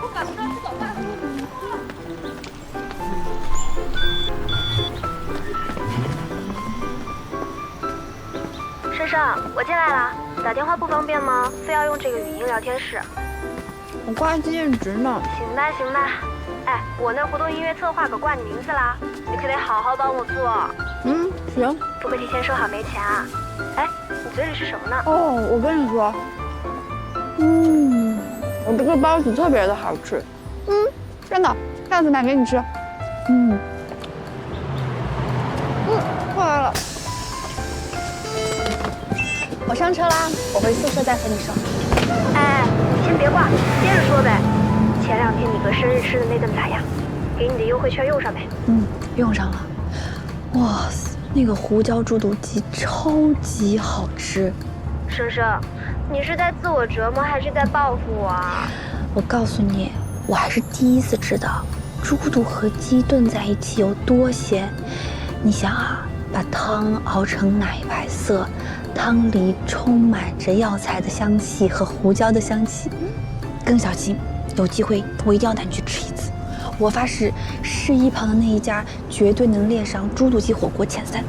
我赶不上吃早饭。珊珊，我进来了，打电话不方便吗？非要用这个语音聊天室？我挂兼职呢。行吧，行吧。哎，我那活动音乐策划可挂你名字啦，你可得好好帮我做。行。不可提前说好没钱啊？哎，你嘴里是什么呢？哦，我跟你说，我这个包子特别的好吃。真的，下次买给你吃。过来了。我上车啦，我回宿舍再和你说。哎，你先别挂，接着说呗。前2天你哥生日吃的那顿咋样？给你的优惠券用上没？用上了。哇塞，那个胡椒猪肚鸡超级好吃。生生，你是在自我折磨还是在报复我啊？我告诉你，我还是第一次知道猪肚和鸡炖在一起有多咸。你想啊，把汤熬成奶白色，汤里充满着药材的香气和胡椒的香气。更小心，有机会我一定要带你去吃一次。我发誓，市一旁的那一家绝对能列上猪肚鸡火锅前3。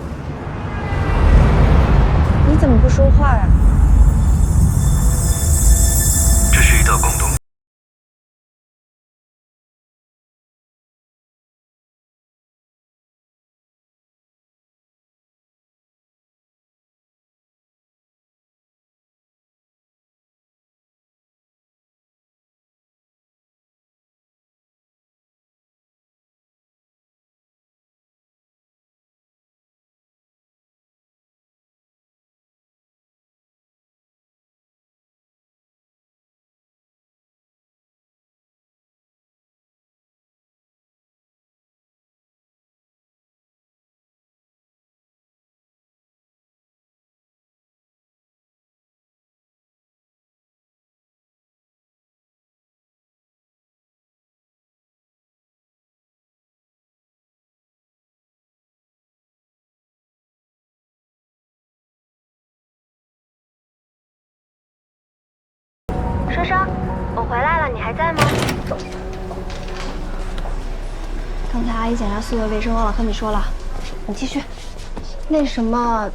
你怎么不说话呀？这是一道广东。生生，我回来了，你还在吗？刚才阿姨检查宿舍卫生，忘了和你说了，你继续。那什么，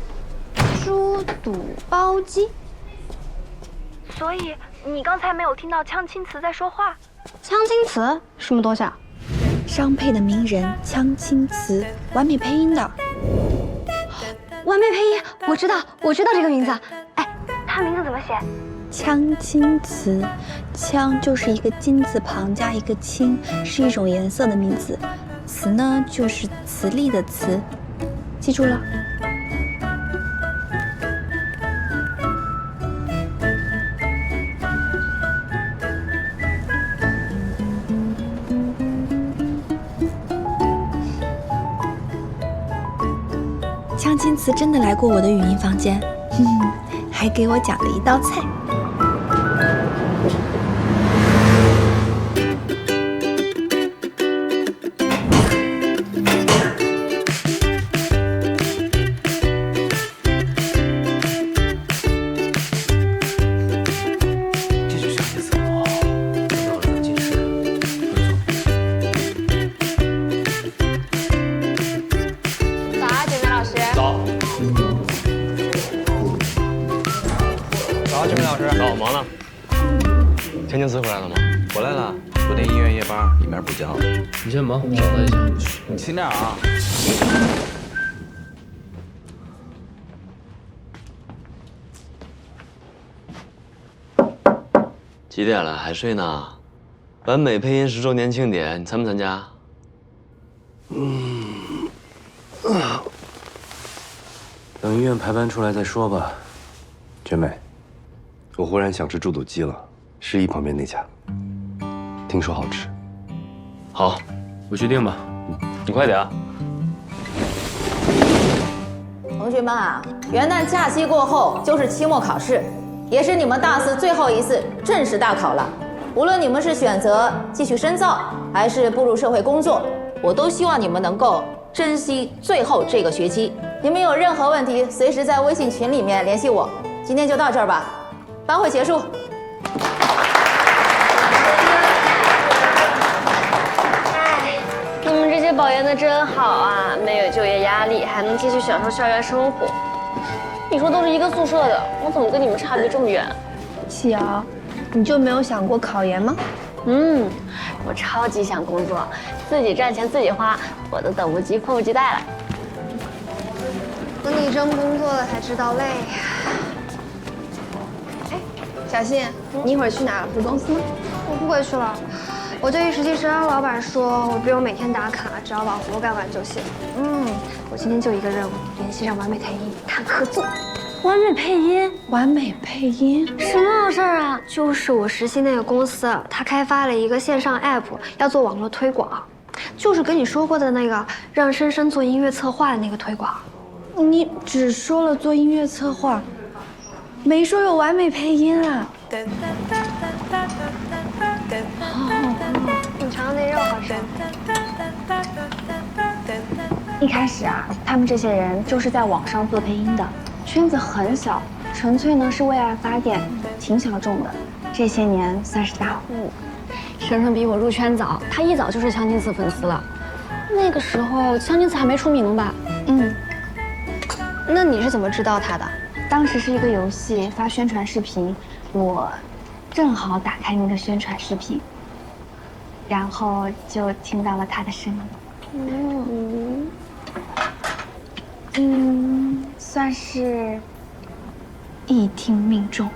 猪肚包鸡。所以你刚才没有听到锵青瓷在说话？锵青瓷什么东西啊？商配的名人锵青瓷，完美配音的。完美配音，我知道这个名字。哎，他名字怎么写？锵青瓷，锵就是一个金字旁加一个青，是一种颜色的名字。瓷呢就是磁力的磁，记住了。锵青瓷真的来过我的语音房间，还给我讲了一道菜。早，忙呢。锵青瓷回来了吗？回来了，昨天医院夜班，里面补觉。你先忙，我找他一下。你轻点啊。几点了还睡呢？完美配音10周年庆典，你参不参加？等医院排班出来再说吧。娟妹，我忽然想吃猪肚鸡了，市一旁边那家，听说好吃。好，我去订吧。你快点啊！同学们啊，元旦假期过后就是期末考试，也是你们大4最后一次正式大考了。无论你们是选择继续深造，还是步入社会工作，我都希望你们能够珍惜最后这个学期。你们有任何问题，随时在微信群里面联系我。今天就到这儿吧，班会结束。保研的真好啊，没有就业压力，还能继续享受校园生活。你说都是一个宿舍的，我怎么跟你们差别这么远？启瑶，你就没有想过考研吗？我超级想工作，自己赚钱自己花，我都等不及迫不及待了。等你真工作了才知道累。哎，小新，你一会儿去哪儿？回公司吗？我不回去了。我对于实习生，老板说我不用每天打卡，只要把活干完就行。我今天就一个任务，联系上完美配音谈合作。完美配音，完美配音，什么好事儿啊？就是我实习那个公司，他开发了一个线上 app， 要做网络推广，就是跟你说过的那个让深深做音乐策划的那个推广。你只说了做音乐策划，没说有完美配音啊。你尝尝那肉好吃。一开始啊，他们这些人就是在网上做配音的，圈子很小，纯粹呢是为爱发电，挺小众的。这些年算是大户。深深比我入圈早，他一早就是江津慈粉丝了。那个时候江津慈还没出名吧？那你是怎么知道他的？当时是一个游戏发宣传视频，我正好打开那个宣传视频，然后就听到了他的声音。算是一听命中。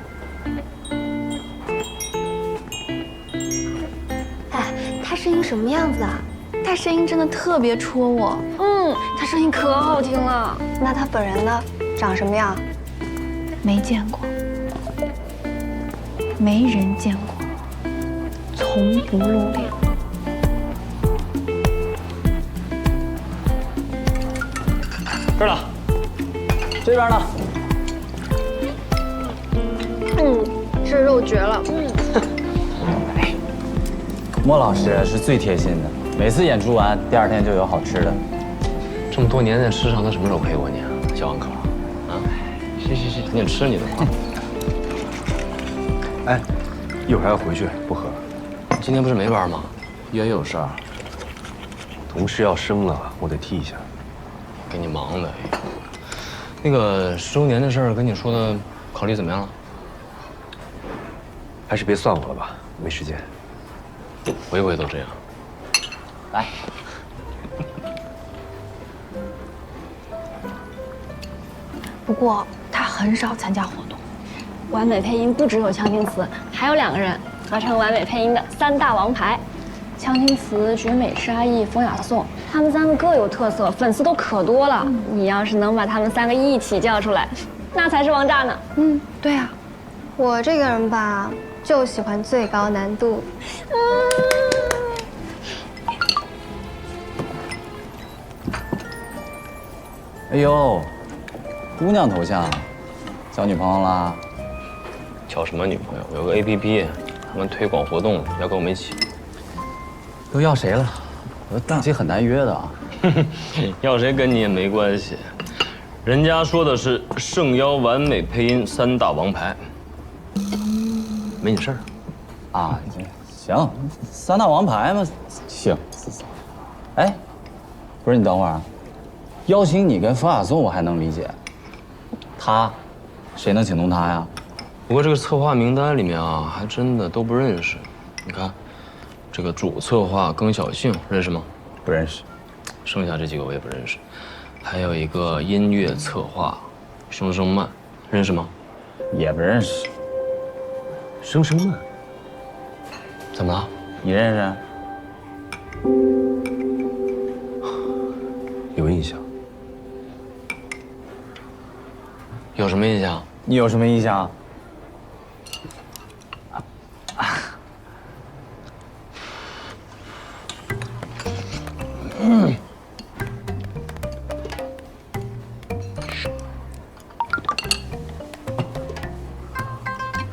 哎，他声音什么样子啊？他声音真的特别戳我。他声音可好听了。那他本人呢？长什么样？没见过，没人见过，从不露脸。这儿呢，这边呢。这肉绝了。莫老师是最贴心的，每次演出完，第二天就有好吃的。这么多年在吃上，他什么时候陪过你啊，小王口？啊，行，你吃你的吧。哎，一会儿还要回去，不喝了。今天不是没班吗？也有事儿。同事要升了，我得替一下。给你忙的。那个10周年的事儿跟你说的，考虑怎么样了？还是别算我了吧，没时间。回回都这样。来。不过他很少参加活动。完美配音不只有江津慈，还有2个人合成完美配音的3大王牌：江津慈、绝美、沙溢、风雅颂。他们3个各有特色，粉丝都可多了。你要是能把他们3个一起叫出来，那才是王炸呢。对啊，我这个人吧，就喜欢最高难度。哎呦，姑娘头像，交女朋友啦？交什么女朋友？有个 APP， 他们推广活动要跟我们一起。都要谁了？我档期很难约的啊。要谁跟你也没关系，人家说的是盛邀完美配音3大王牌，没你事儿。啊，行，3大王牌嘛，行。哎，不是你等会儿，邀请你跟冯雅颂我还能理解，他，谁能请动他呀？不过这个策划名单里面啊，还真的都不认识。你看，这个主策划庚小庆认识吗？不认识。剩下这几个我也不认识。还有一个音乐策划声声慢，认识吗？也不认识。声声慢，怎么了？你认识？有印象。有什么印象？你有什么印象？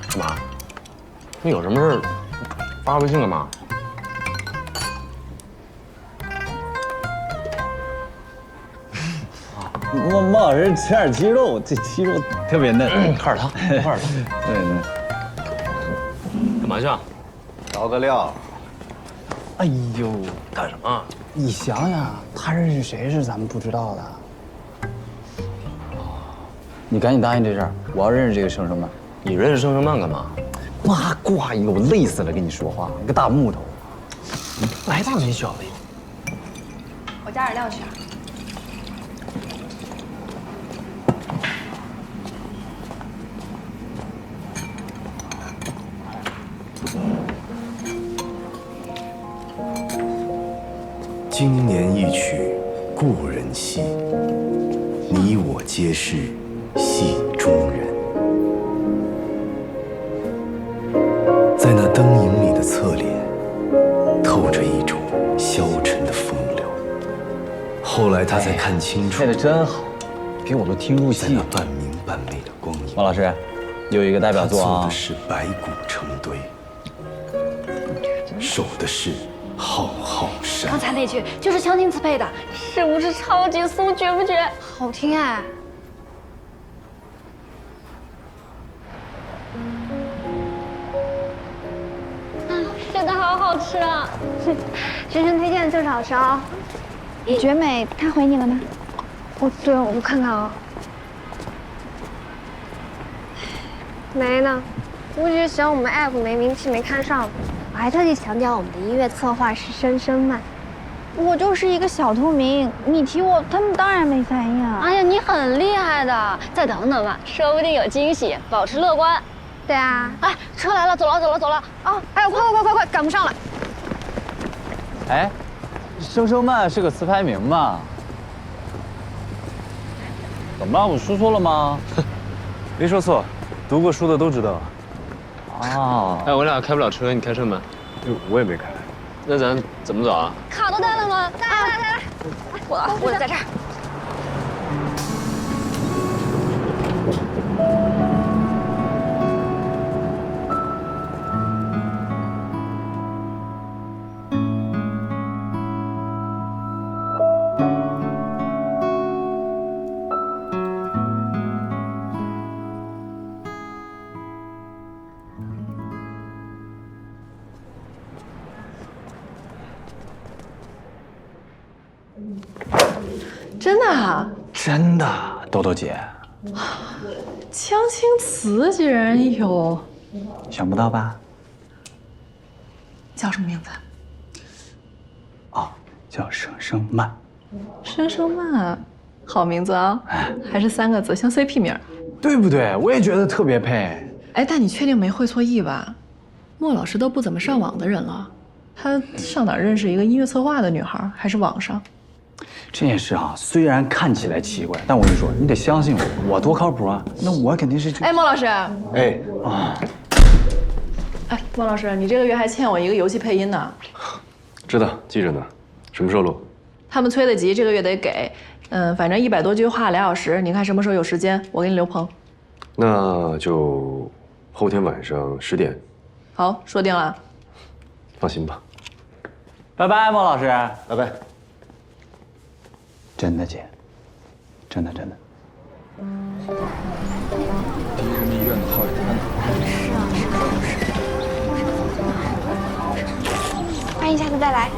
干嘛？你有什么事儿发微信干嘛？莫老师吃点鸡肉，这鸡肉特别嫩。喝点汤，喝点汤。对。干嘛去啊？调个料。哎呦，干什么？你想想，他认识谁是咱们不知道的。你赶紧答应这事儿，我要认识这个生生曼。你认识盛盛曼干嘛？妈挂一个，我累死了，跟你说话，个大木头。来大没小的。我加点料去啊。今年一曲故人西，你我皆是戏中人。在那灯影里的侧脸，透着一种消沉的风流。后来他才看清楚，配的真好，给我都听入戏在那。半明半昧的光影，王老师，有一个代表作啊他做的，是白骨成堆，守的是浩浩山刚。才那句就是湘琴词配的，是不是超级松，绝不绝？好听哎。真的好好吃啊！深深推荐的就是好吃哦。绝美，她回你了吗？对，我看看啊。没呢，估计是嫌我们 app 没名气没看上。我还特地强调我们的音乐策划是深深曼。我就是一个小透明，你提我，他们当然没反应啊。哎呀，你很厉害的，再等等吧，说不定有惊喜，保持乐观。对啊。哎，车来了，走了，走了，走了！哦，哎呦，快，赶不上了。哎，生生曼是个词牌名嘛？怎么了？我说错了吗？没说错，读过书的都知道。啊，哎，我俩开不了车，你开车门。我也没开。那咱怎么走啊？卡都带了吗？带了。我在这儿。真的啊？真的，豆豆姐，江青瓷居然有，想不到吧？叫什么名字？哦，叫生生曼。生生曼，好名字啊，还是3个字，像 CP 名。对不对？我也觉得特别配。哎，但你确定没会错意吧？莫老师都不怎么上网的人了，他上哪儿认识一个音乐策划的女孩？还是网上？这件事啊，虽然看起来奇怪，但我跟你说，你得相信我，我多靠谱啊！那我肯定是哎，莫老师，哎啊，哎，莫老师，你这个月还欠我一个游戏配音呢。知道，记着呢。什么时候录？他们催得急，这个月得给。反正100多句话2小时，你看什么时候有时间，我给你留棚。那就后天晚上10点。好，说定了。放心吧。拜拜，莫老师。拜拜。真的姐，真的。第一人民医院的号也太难。欢迎下次再来。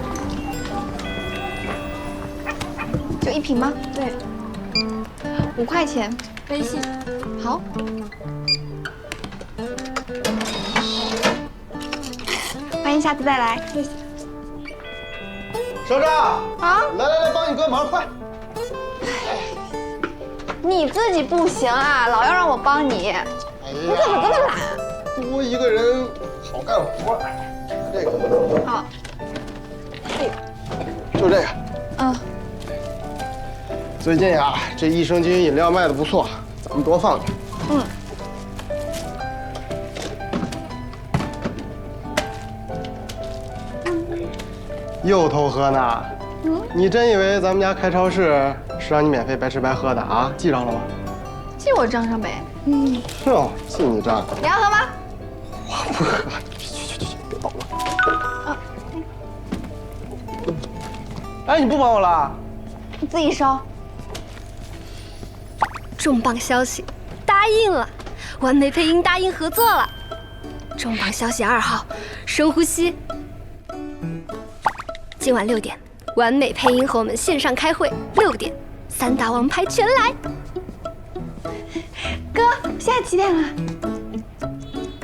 就1瓶吗？对。5块钱。微信。好。欢迎下次再来。谢谢。生生啊！来，帮你个忙，快！你自己不行啊，老要让我帮你，你怎么这么懒？多一个人好干活。这个好，就这个。嗯。最近呀，这益生菌饮料卖的不错，咱们多放点。嗯。又偷喝呢？你真以为咱们家开超市是让你免费白吃白喝的啊？记上了吗？记我账上呗。是哦，记你账。你要喝吗？我不喝，去，别倒了。哎，你不帮我了？你自己收。重磅消息，答应了，完美配音答应合作了。重磅消息2号，深呼吸。今晚6点，完美配音和我们线上开会，6点，3大王牌全来。哥，现在几点了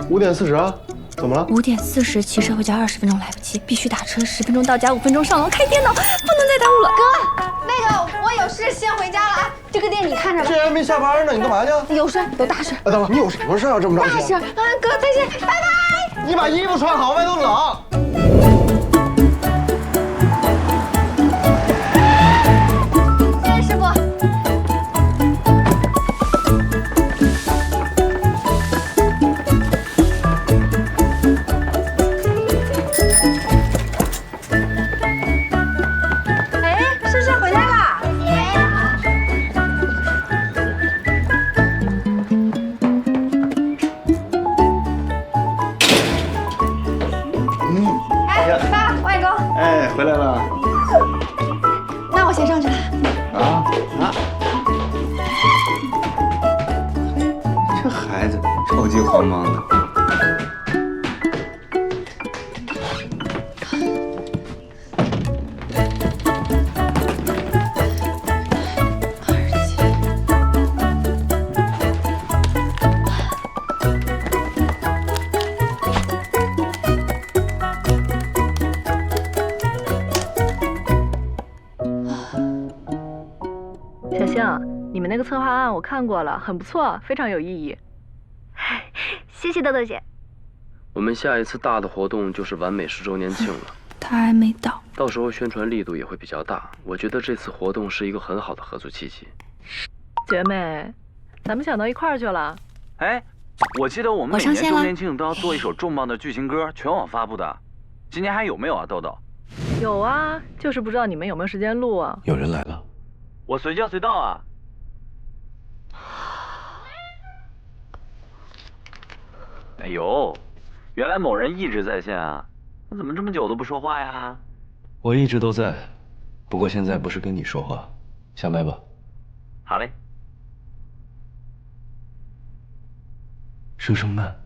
5点40啊，怎么了？5点40，骑车回家20分钟来不及，必须打车10分钟到家，5分钟上楼开电脑，不能再耽误了。哥，那个我有事先回家了啊，这个店你看着吧。这还没下班呢，你干嘛去？有事，有大事。等会儿，你有什么事啊？这么着急？大事啊，哥再见，拜拜。你把衣服穿好，外头冷。谢谢师傅。回来了，那我先上去了。啊！这孩子着急慌忙的。小星，你们那个策划案我看过了，很不错，非常有意义。谢谢豆豆姐。我们下一次大的活动就是完美10周年庆了，他还没到，到时候宣传力度也会比较大。我觉得这次活动是一个很好的合作契机。姐妹，咱们想到一块儿去了。哎，我记得我们每年周年庆都要做一首重磅的剧情歌，全网发布的。今年还有没有啊，豆豆？有啊，就是不知道你们有没有时间录啊。有人来了。我随叫随到啊。哎呦，原来某人一直在线啊，那怎么这么久都不说话呀？我一直都在，不过现在不是跟你说话，下麦吧。好嘞。声声慢。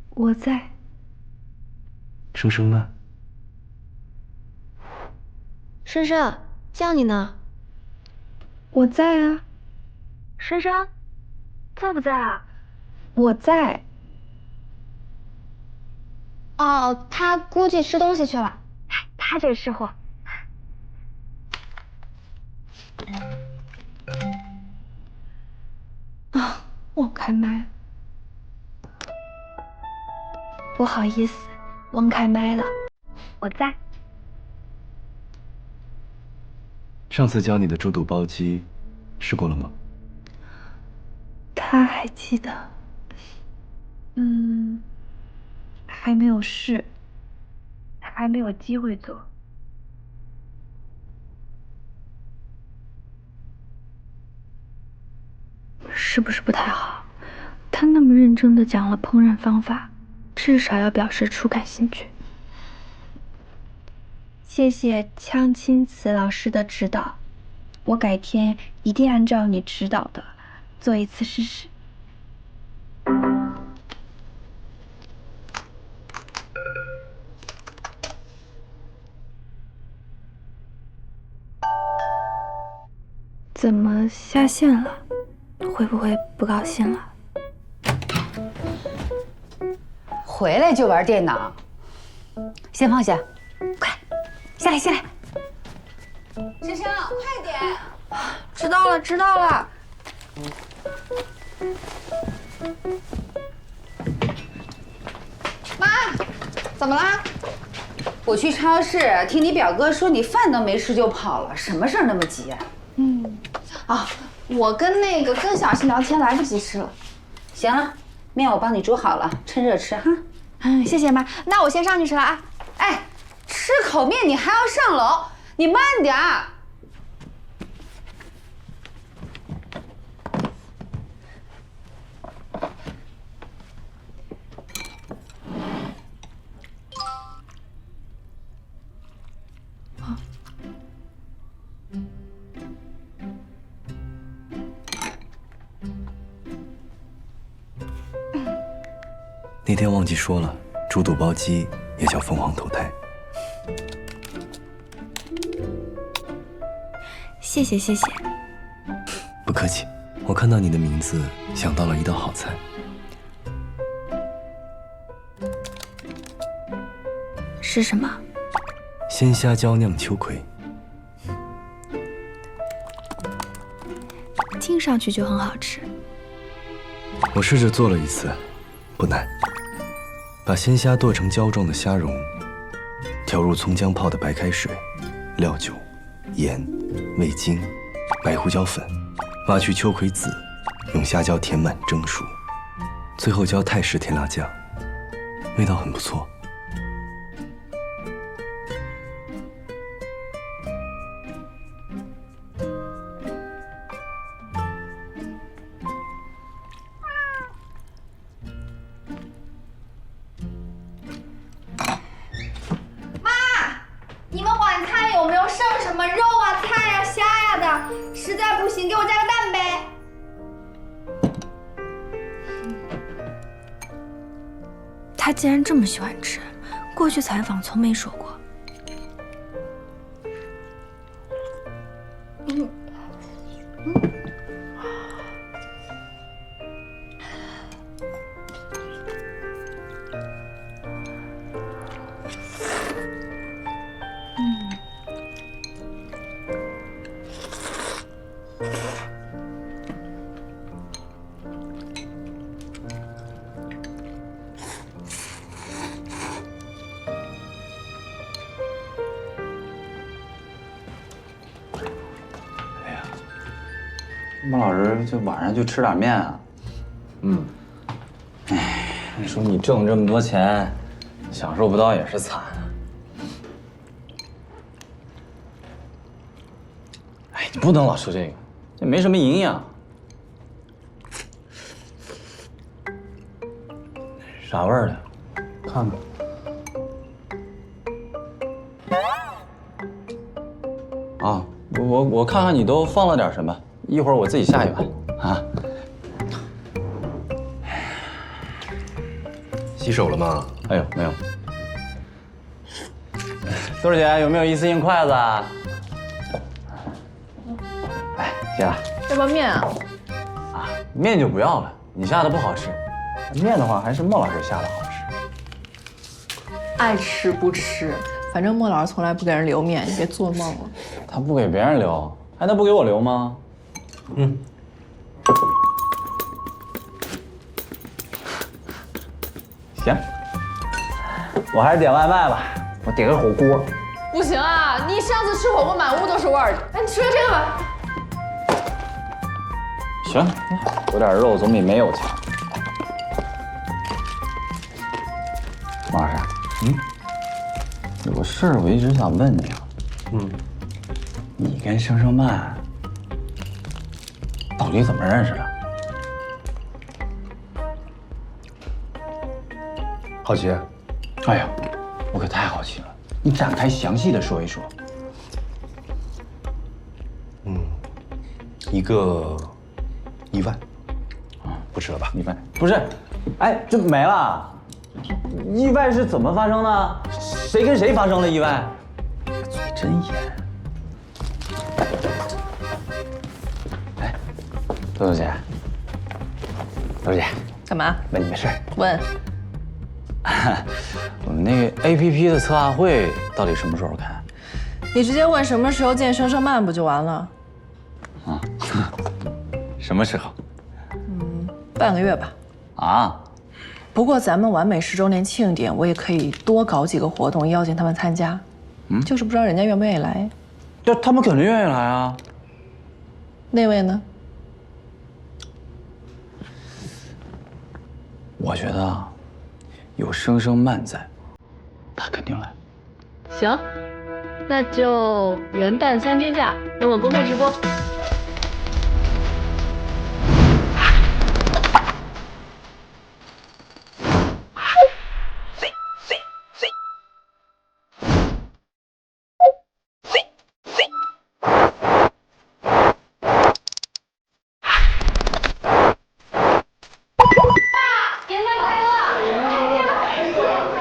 我在。声声慢。深深，叫你呢。我在啊。深深，在不在啊？我在。哦，他估计吃东西去了。他这个吃货。啊，忘开麦。不好意思，忘开麦了。我在。上次教你的猪肚包鸡，试过了吗？他还记得。还没有试，还没有机会做。是不是不太好？他那么认真的讲了烹饪方法，至少要表示出感兴趣。谢谢江青瓷老师的指导，我改天一定按照你指导的做一次试试。怎么下线了？会不会不高兴了？回来就玩电脑，先放下，快下来下来。深深，快点！知道了知道了。妈，怎么啦？我去超市听你表哥说你饭都没吃就跑了，什么事儿那么急啊？我跟小新聊天来不及吃了。行了，面我帮你煮好了，趁热吃哈。谢谢妈，那我先上去吃了啊。哎，吃口面你还要上楼，你慢点儿。那天忘记说了，猪肚包鸡也叫凤凰投胎。谢谢谢谢。不客气，我看到你的名字，想到了一道好菜。是什么？鲜虾椒酿秋葵。听上去就很好吃。我试着做了一次，不难。把鲜虾剁成胶状的虾蓉，调入葱姜泡的白开水、料酒、盐、味精、白胡椒粉，挖去秋葵籽，用虾椒填满蒸熟，最后浇泰式甜辣酱，味道很不错。你们晚餐有没有剩什么肉啊、菜呀、虾呀的？实在不行，给我加个蛋呗。他竟然这么喜欢吃，过去采访从没说过。孟老师，这晚上就吃点面啊？哎，你说你挣这么多钱，享受不到也是惨啊。哎，你不能老吃这个，这没什么营养。啥味儿的？看看。啊，我看看你都放了点什么。一会儿我自己下一碗啊。洗手了吗？哎呦，没有。豆儿姐有没有一次性筷子啊？哎，谢了。要不要面啊？啊，面就不要了，你下的不好吃。面的话还是莫老师下的好吃。爱吃不吃，反正莫老师从来不给人留面，你别做梦了。他不给别人留，还能不给我留吗？行，我还是点外卖吧，我点个火锅。不行啊，你上次吃火锅满屋都是味儿。哎，你吃个这个吧。行，有点肉总比没有强。王老师，有个事儿我一直想问你啊。你跟盛盛曼到底怎么认识的？好奇？哎呀，我可太好奇了，你展开详细的说一说。一个意外，不吃了吧？意外不是，哎，这没了。意外是怎么发生的？谁跟谁发生了意外？嘴真严。哎，豆豆姐，豆豆姐，干嘛？问你个事儿。问。我们那个 APP 的策划会到底什么时候开？你直接问什么时候见盛盛曼不就完了？啊，什么时候？半个月吧。啊。不过咱们完美10周年庆典，我也可以多搞几个活动，邀请他们参加。就是不知道人家愿不愿意来。这他们肯定愿意来啊。那位呢？我觉得啊，有盛盛曼在，他肯定来。行，那就元旦3天假，等我公开直播。元旦快乐！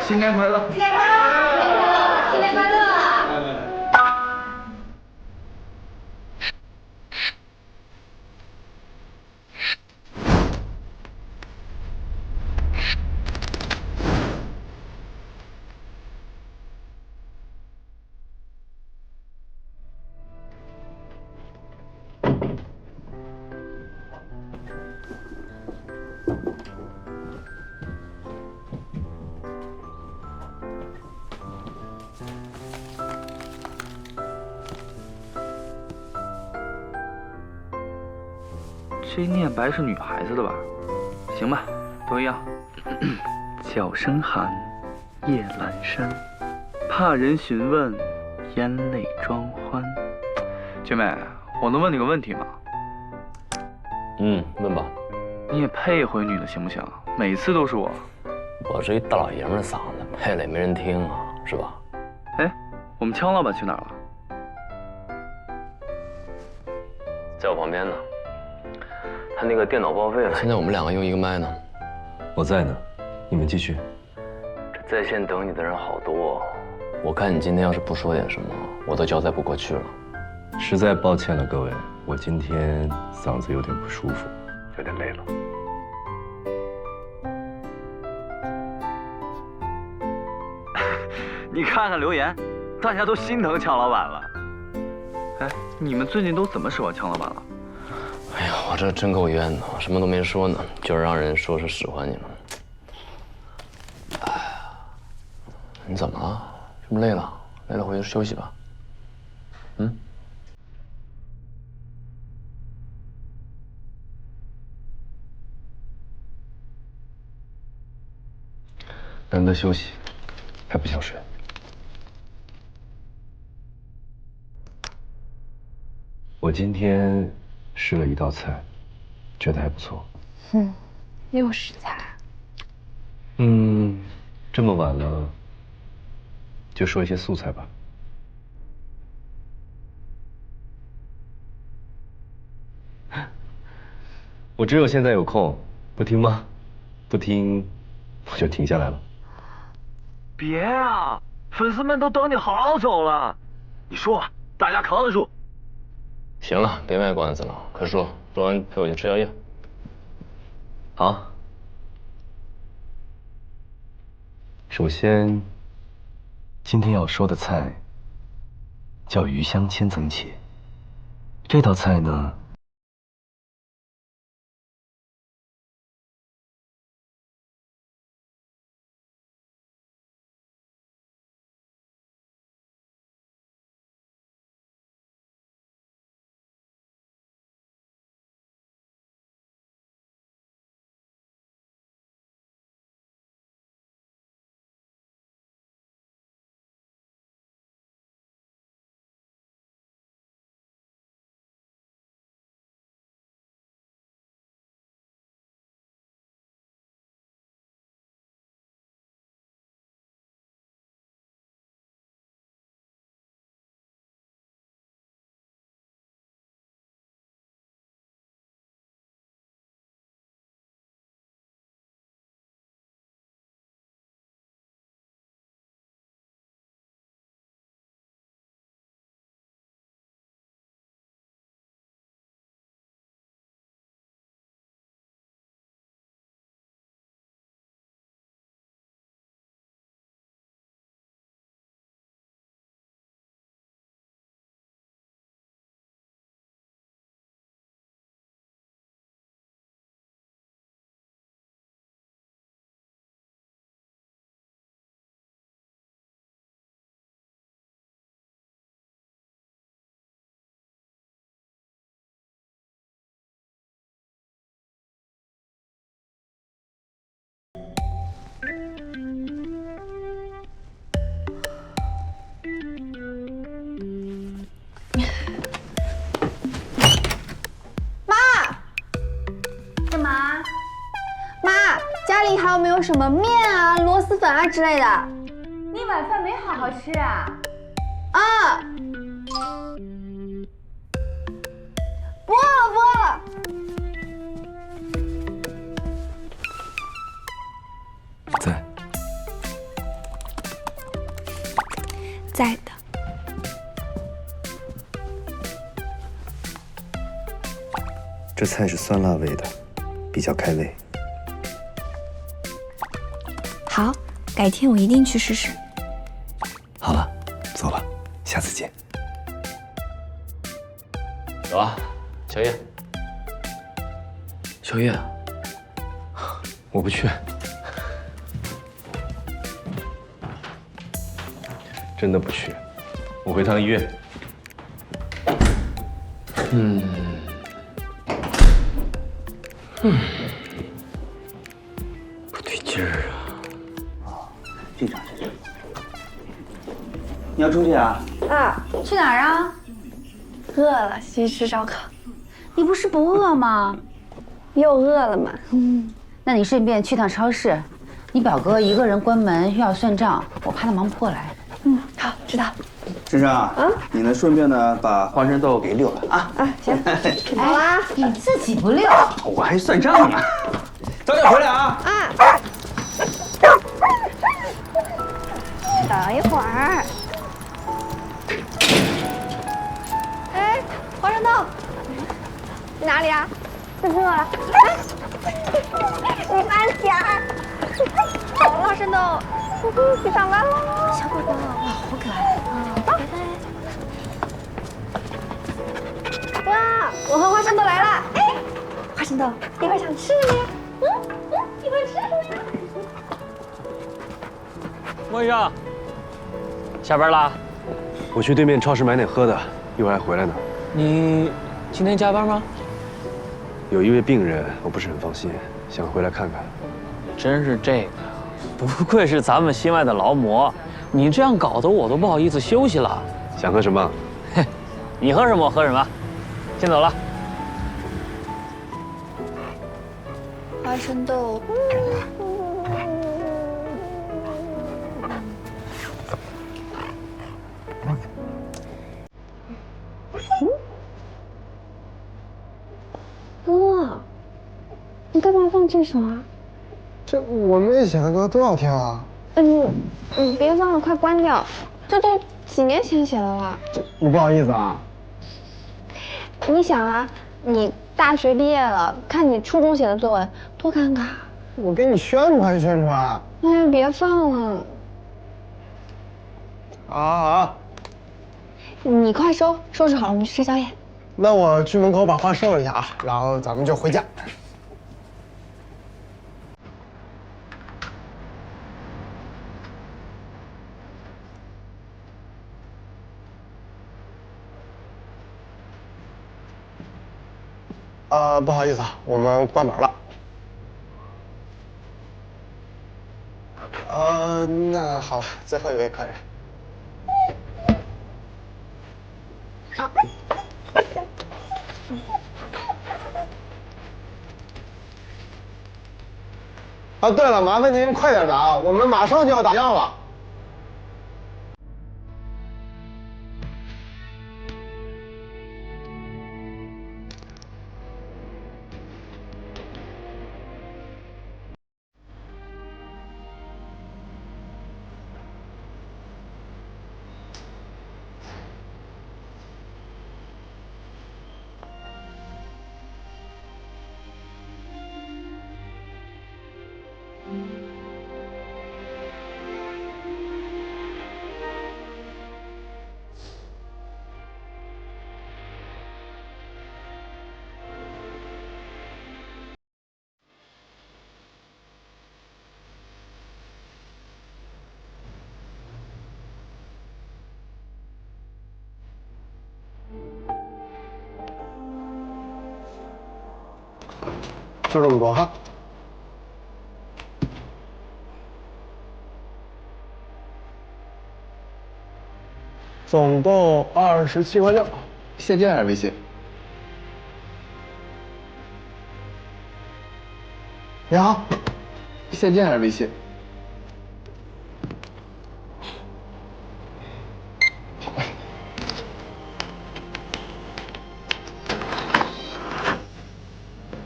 新年快乐！新年快乐！新年快乐！这念白是女孩子的吧？行吧，都一样。角声寒，夜阑珊，怕人询问，咽泪装欢。姐妹，我能问你个问题吗？问吧。你也配回女的行不行？每次都是我。我这一大老爷们的嗓子，配了也没人听啊，是吧？哎，我们枪老板去哪儿了？在我旁边呢。他那个电脑报废了，现在我们2个用一个麦呢。我在呢，你们继续。这在线等你的人好多，我看你今天要是不说点什么，我都交代不过去了。实在抱歉了，各位，我今天嗓子有点不舒服，有点累了。你看看留言，大家都心疼强老板了。哎，你们最近都怎么使唤强老板了？哎呀，我这真够冤的，什么都没说呢，就是让人说是使唤你们。哎呀，你怎么了？是不是累了？累了回去休息吧。难得休息，还不想睡？我今天试了一道菜，觉得还不错。又是菜。这么晚了，就说一些素菜吧。我只有现在有空，不听吗？不听，我就停下来了。别啊，粉丝们都等你好久了。你说，大家扛得住。行了，别卖关子了，快说，说完陪我去吃宵夜。好。首先，今天要说的菜叫鱼香千层茄。这道菜呢，家里还有没有什么面啊、螺蛳粉啊之类的？你晚饭没好好吃啊？啊！不饿了，不饿了。在。在的。这菜是酸辣味的，比较开胃。好，改天我一定去试试。好了，走了，下次见。走啊，小叶。小叶，我不去，真的不去，我回趟医院。不对劲儿啊！这张。你要出去啊？啊，去哪儿啊？饿了，去吃烧烤。你不是不饿吗？又饿了嘛。那你顺便去趟超市。你表哥一个人关门又要算账，我怕他忙不过来。好，知道。珊珊啊，你呢顺便呢把花生豆给溜了啊。行。好啊，你自己不溜，我还算账呢。早点回来啊。等一会儿。哎，花生豆，哪里啊？肚子饿了。你慢点儿。花生豆，去上班喽。小宝宝，哇，好可爱啊！拜拜。哇，我和花生豆来了。哎，花生豆，一会儿想吃什么呀？一会儿吃什么呀？莫医生，下班啦？我去对面超市买点喝的，一会儿还回来呢。你今天加班吗？有一位病人，我不是很放心，想回来看看。真是这个，不愧是咱们心外的劳模，你这样搞得我都不好意思休息了。想喝什么？嘿，你喝什么我喝什么。先走了。花生豆。哥，你干嘛放这首啊？这我没写的歌多好听啊！你别放了，快关掉。这都几年前写的了。你不好意思啊？你想啊，你大学毕业了，看你初中写的作文，多尴尬。我给你宣传宣传。哎呀，别放了。好。你快收拾好了，我们去吃宵夜。那我去门口把花收拾一下啊，然后咱们就回家。不好意思啊，我们关门了。那好，最后一位客人。对了，麻烦您快点打，我们马上就要打烊了。就这么多哈。总共27.6块，现金还是微信？你好，现金还是微信？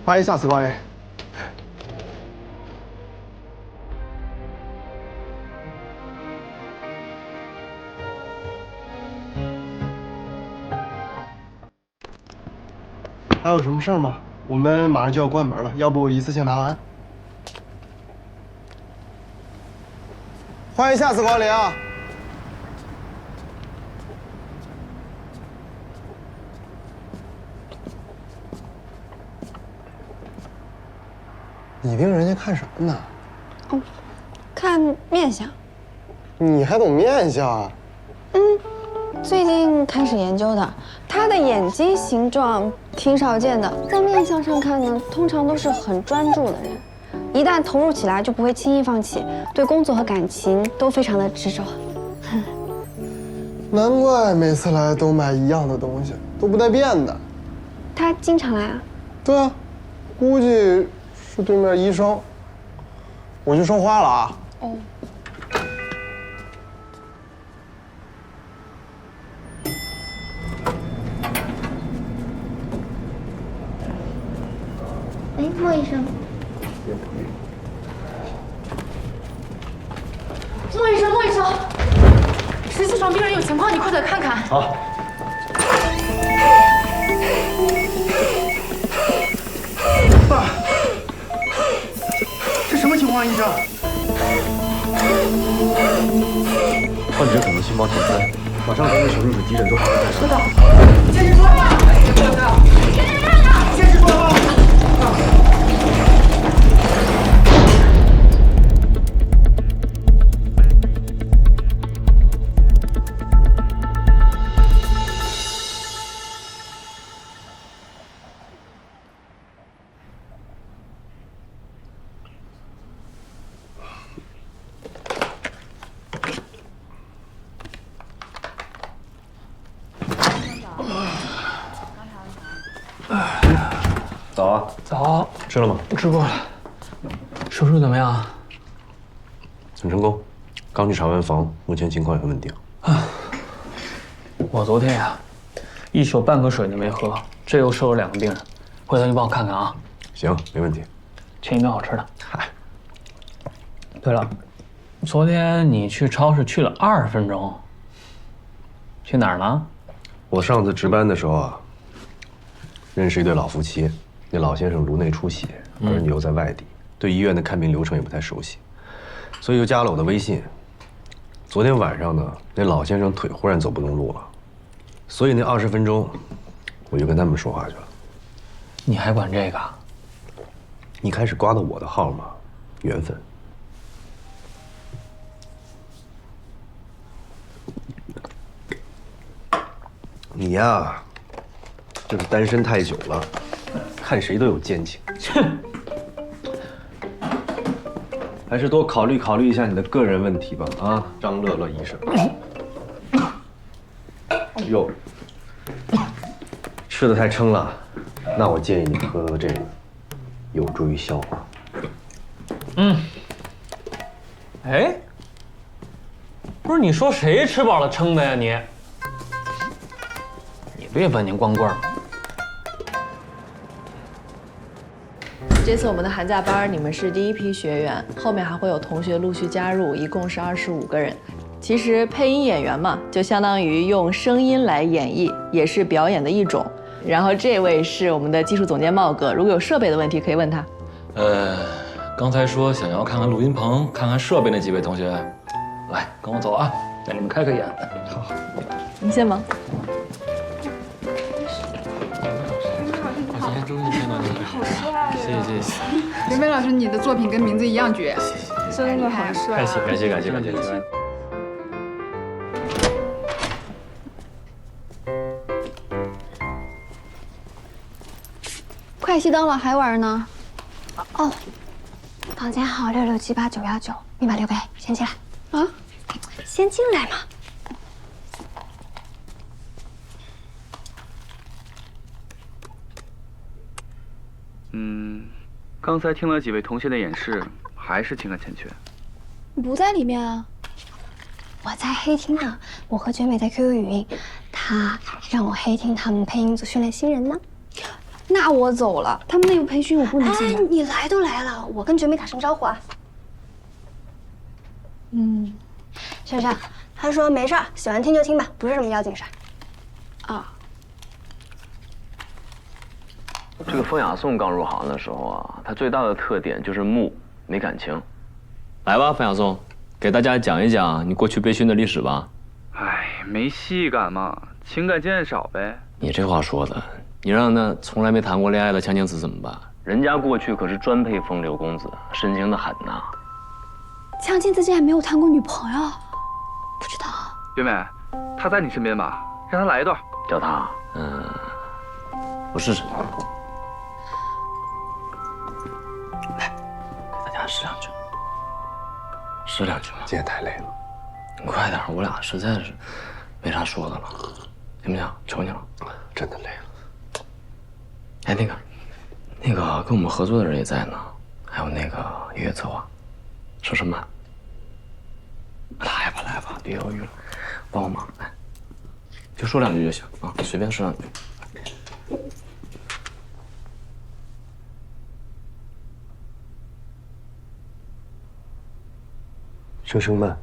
欢迎下次光临。还有什么事儿吗？我们马上就要关门了，要不一次性拿完？欢迎下次光临啊！你盯人家看什么呢？哦，看面相。你还懂面相啊？最近开始研究的。他的眼睛形状挺少见的，在面相上看呢，通常都是很专注的人，一旦投入起来就不会轻易放弃，对工作和感情都非常的执着。难怪每次来都买一样的东西，都不带变的。他经常来啊？对啊，估计是对面医生。我去收花了啊。哦。哎，莫医生。莫医生，莫医生，14床病人有情况，你快点看看。好。爸，这什么情况，医生？患者可能心包填塞，马上通知手术室急诊做好。知道。坚持住！坚持住！早啊！早。吃了吗？吃过了。手术怎么样？很成功，刚去查完房，目前情况也很稳定。我昨天呀，一宿半个水都没喝，这又收了2个病人，回头你帮我看看啊。行，没问题。请一顿好吃的。嗨。对了，昨天你去超市去了20分钟，去哪儿了？我上次值班的时候啊，认识一对老夫妻，那老先生颅内出血，儿女又在外地，对医院的看病流程也不太熟悉，所以就加了我的微信。昨天晚上呢，那老先生腿忽然走不动路了，所以那20分钟，我就跟他们说话去了。你还管这个？一开始刮的我的号码，缘分。你呀，就是单身太久了，看谁都有奸情。还是多考虑考虑一下你的个人问题吧，啊，张乐乐医生。哟，吃的太撑了，那我建议你喝这个，有助于消化。哎，不是你说谁吃饱了撑的呀你？你不也文静光棍吗？这次我们的寒假班，你们是第一批学员，后面还会有同学陆续加入，一共是25个人。其实配音演员嘛，就相当于用声音来演绎，也是表演的一种。然后这位是我们的技术总监茂哥，如果有设备的问题可以问他。刚才说想要看看录音棚、看看设备那几位同学，来跟我走啊，带你们开开眼。好，你先忙。我今天终于见到你了，好帅！谢谢。袁梅老师，你的作品跟名字一样绝，真的好帅！感谢。快熄灯了，还玩呢？哦，房间号6678919，密码6位，先进来。啊？先进来嘛。刚才听了几位同学的演示，还是情感欠缺。你不在里面啊？我在黑厅呢，我和绝美在 QQ 语音，她让我黑厅他们配音组训练新人呢。那我走了，他们内部培训我不能进。哎，你来都来了，我跟绝美打声招呼啊。珊珊，他说没事儿，喜欢听就听吧，不是什么要紧事儿。啊。这个风雅颂刚入行的时候啊，它最大的特点就是木，没感情。来吧，风雅颂，给大家讲一讲你过去被训的历史吧。哎，没戏感嘛，情感见少呗。你这话说的，你让那从来没谈过恋爱的强情子怎么办？人家过去可是专配风流公子，深情的很呐。强劲子竟然没有谈过女朋友，不知道。月美，他在你身边吧？让他来一段。叫他，我试试。来，给大家试两句。试两句嘛。今天太累了，你快点，我俩实在是没啥说的了，行不行？求你了。真的累了。哎，那个跟我们合作的人也在呢，还有那个音乐策划，说什么？来吧，别犹豫了，帮我忙，来，就说两句就行啊，随便说两句。声声慢。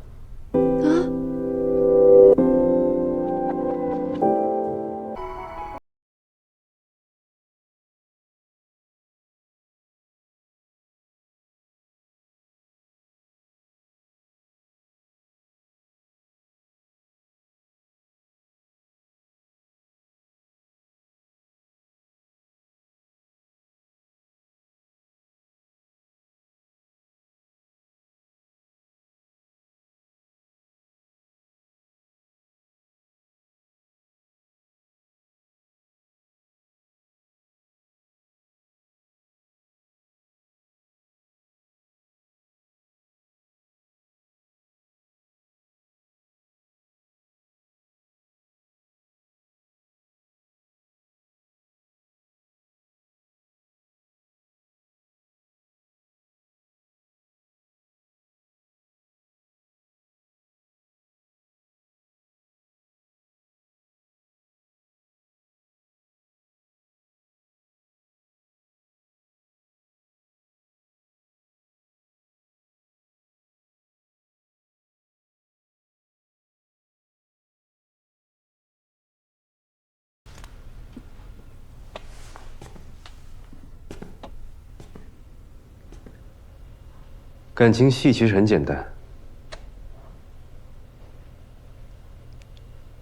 感情戏其实很简单，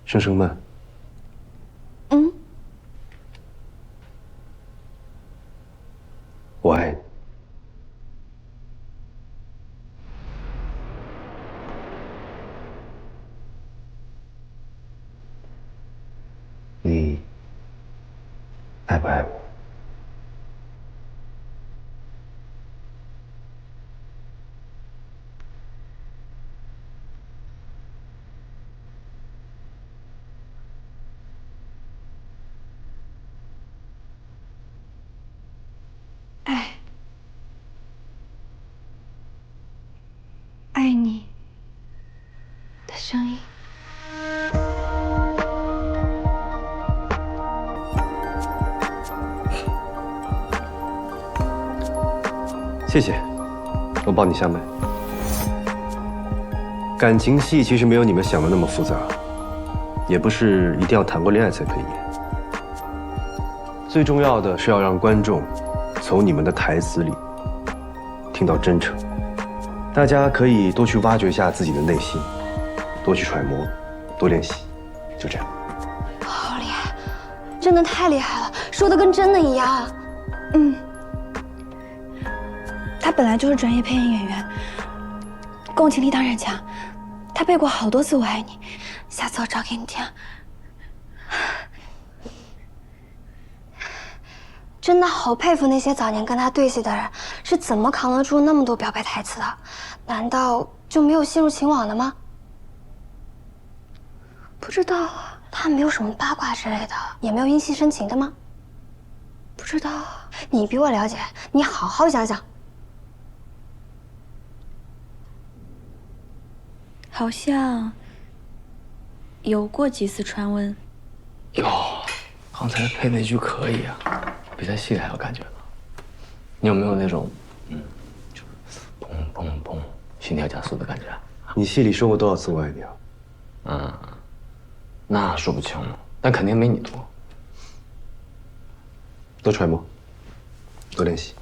声声慢。我爱你，你爱不爱我？爱你的声音。谢谢，我帮你下麦。感情戏其实没有你们想的那么复杂，也不是一定要谈过恋爱才可以演。最重要的是要让观众从你们的台词里听到真诚。大家可以多去挖掘一下自己的内心，多去揣摩，多练习，就这样。好厉害，真的太厉害了，说的跟真的一样。他本来就是专业配音演员，共情力当然强。他背过好多次《我爱你》，下次我找给你听。真的好佩服那些早年跟他对戏的人，是怎么扛得住那么多表白台词的？难道就没有陷入情网的吗？不知道啊，他没有什么八卦之类的，也没有因戏生情的吗？不知道啊，你比我了解，你好好想想。好像有过几次传闻。哟，刚才配那句可以啊，比在戏里还有感觉呢。你有没有那种，就是砰砰砰，心跳加速的感觉？你戏里说过多少次我爱你啊？那说不清了，但肯定没你多。多揣摩。多练习。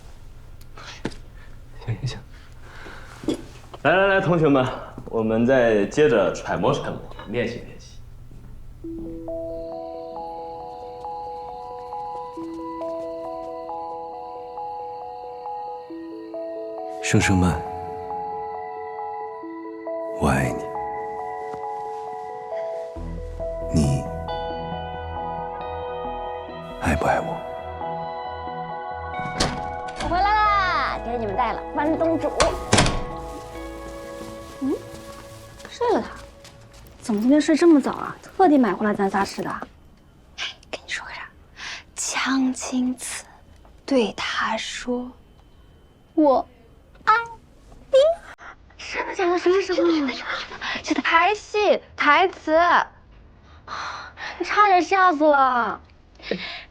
行。来，同学们，我们再接着揣摩，练习。声声慢，我爱你。你爱不爱我？我回来啦，给你们带了关东煮。睡了他？怎么今天睡这么早啊？特地买回来咱仨吃的。跟你说个啥？江青子对他说：“我爱你。”真的假的？什么时候？是拍戏台词。你差点吓死了。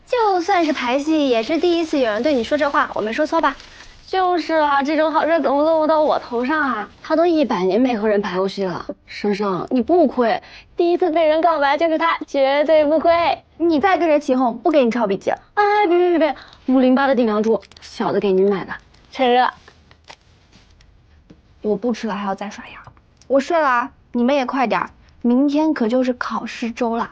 就算是排戏，也是第一次有人对你说这话，我没说错吧？就是啊，这种好事怎么落到我头上啊？他都100年没和人排过戏了。生生，你不亏，第一次被人告白就是他，绝对不亏。你再跟人起哄，不给你抄笔记。哎，别，508的顶梁柱，小的给您买的，趁热。我不吃了，还要再刷牙。我睡了，你们也快点，明天可就是考试周了。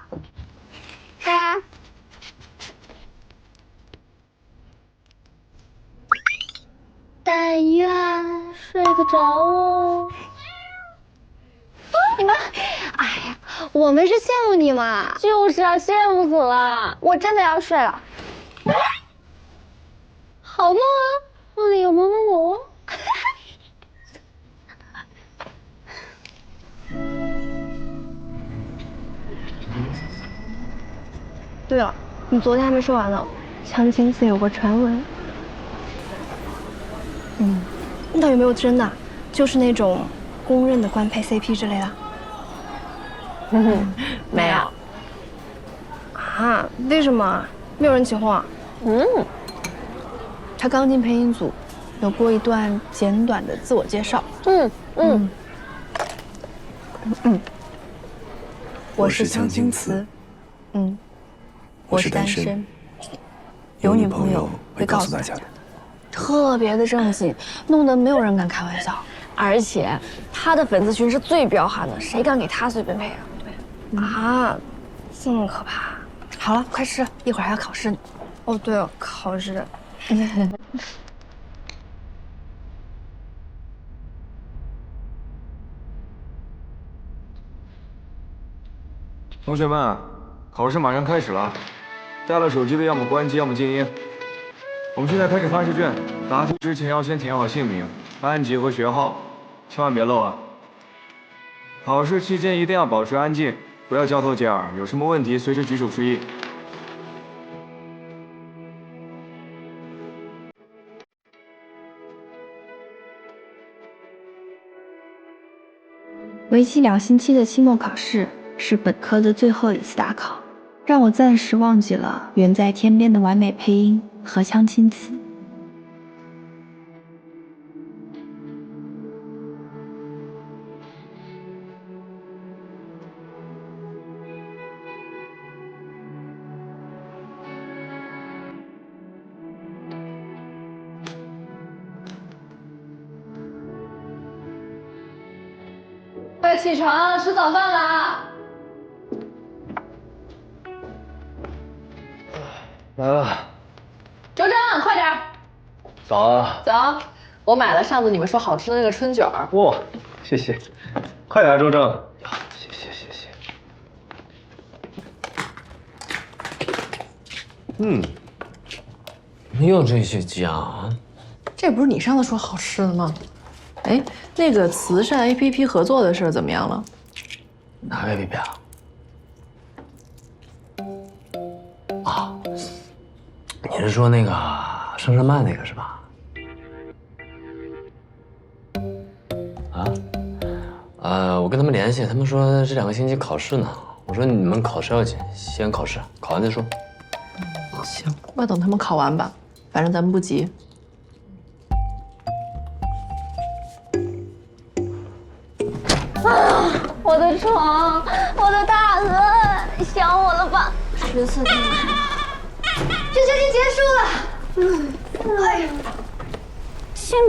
但愿睡得着哦。你们，哎呀，我们是羡慕你嘛。就是啊，羡慕死了。我真的要睡了。好梦啊，梦里有摸我。对了，你昨天还没说完呢。江青子有个传闻。那有没有真的？就是那种公认的官配 CP 之类的？没有。啊？为什么？没有人起哄啊？他刚进配音组，有过一段简短的自我介绍。我是江青子。我是单身。有女朋友会告诉大家的。特别的正经，弄得没有人敢开玩笑。而且他的粉丝群是最彪悍的，谁敢给他随便配啊？对啊，这么可怕。好了，快吃，一会儿还要考试呢。哦，对哦，考试。同学们，考试马上开始了，带了手机的要么关机，要么静音。我们现在开始发试卷，答题之前要先填好姓名、班级和学号，千万别漏啊！考试期间一定要保持安静，不要交头接耳，有什么问题随时举手示意。为期2星期的期末考试是本科的最后一次大考，让我暂时忘记了远在天边的完美配音和江青子。快起床，吃早饭啦！来了。周正，快点！早啊。早，我买了上次你们说好吃的那个春卷儿。哇，谢谢，快点，周正。谢谢。又这些酱。这不是你上次说好吃的吗？哎，那个慈善 APP 合作的事怎么样了？哪个 APP 啊？你是说那个声声慢那个是吧？我跟他们联系，他们说这2个星期考试呢。我说你们考试要紧，先考试，考完再说。行，我等他们考完吧，反正咱们不急。我的床，我的大鹅，想我了吧？14天了，这学期结束了。哎呀，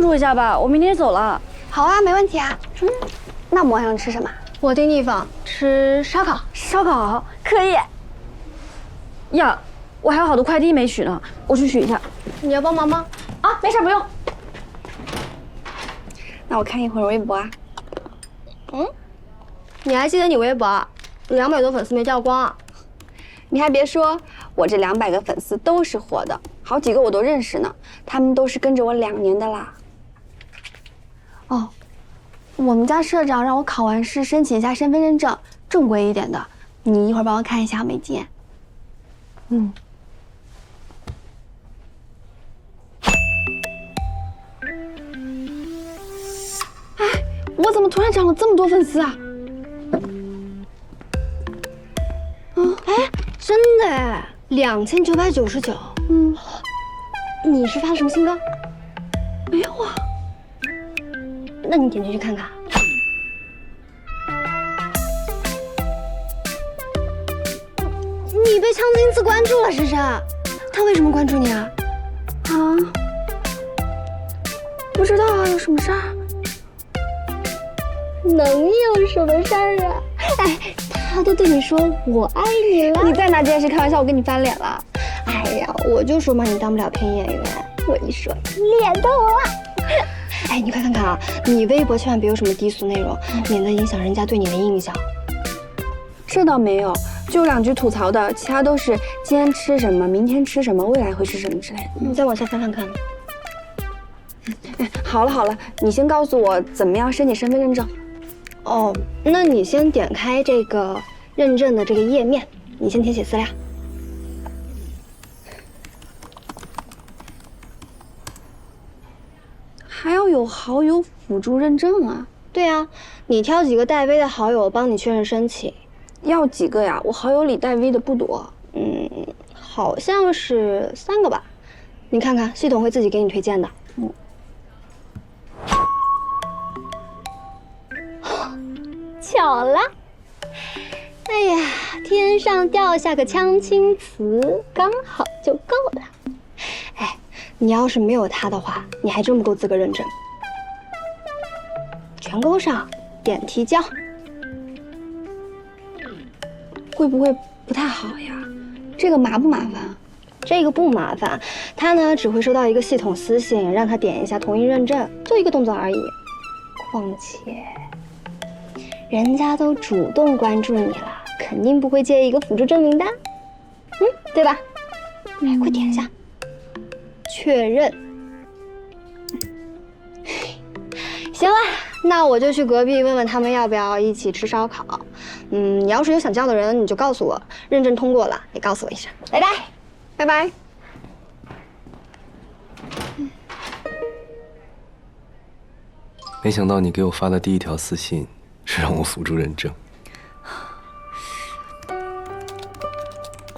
住一下吧，我明天走了。好啊，没问题啊。那我们晚上吃什么？我订地方吃烧烤。烧烤可以。呀，我还有好多快递没取呢，我去取一下。你要帮忙吗？啊，没事，不用。那我看一会儿微博啊。你还记得你微博200多粉丝没掉光啊？你还别说，我这200个粉丝都是活的，好几个我都认识呢，他们都是跟着我2年的啦。哦，我们家社长让我考完试申请一下身份认证，正规一点的，你一会儿帮我看一下美金。哎，我怎么突然涨了这么多粉丝啊？哎，真的哎，2999。你是发的什么新歌？没有啊。那你点进去看看。你被枪金子关注了，珊珊。他为什么关注你啊？不知道啊，有什么事儿？能有什么事儿啊？哎，他都对你说我爱你了，你再拿这件事开玩笑，我跟你翻脸了。哎呀，我就说嘛，你当不了配音演员。我一说，脸都红了。哎，你快看看啊，你微博千万别有什么低俗内容，免得影响人家对你的印象。这倒没有，就2句吐槽的，其他都是今天吃什么，明天吃什么，未来会吃什么之类的。你再往下翻翻看。哎，好了，你先告诉我怎么样申请身份认证。哦，那你先点开这个认证的这个页面，你先填写资料。还要有好友辅助认证啊？对啊，你挑几个带 V 的好友帮你确认申请。要几个呀？我好友里带 V 的不多，好像是3个吧。你看看，系统会自己给你推荐的。巧了，哎呀，天上掉下个锵青瓷，刚好就够了。哎，你要是没有它的话，你还真不够资格认证。全勾上，点提交。会不会不太好呀？这个麻不麻烦？这个不麻烦，他呢只会收到一个系统私信，让他点一下同意认证，就一个动作而已。况且，人家都主动关注你了，肯定不会介意一个辅助证明的，对吧？来，快点一下，确认。行了，那我就去隔壁问问他们要不要一起吃烧烤。你要是有想叫的人，你就告诉我。认证通过了，也告诉我一声。拜拜，拜拜。没想到你给我发的第一条私信是让我辅助认证，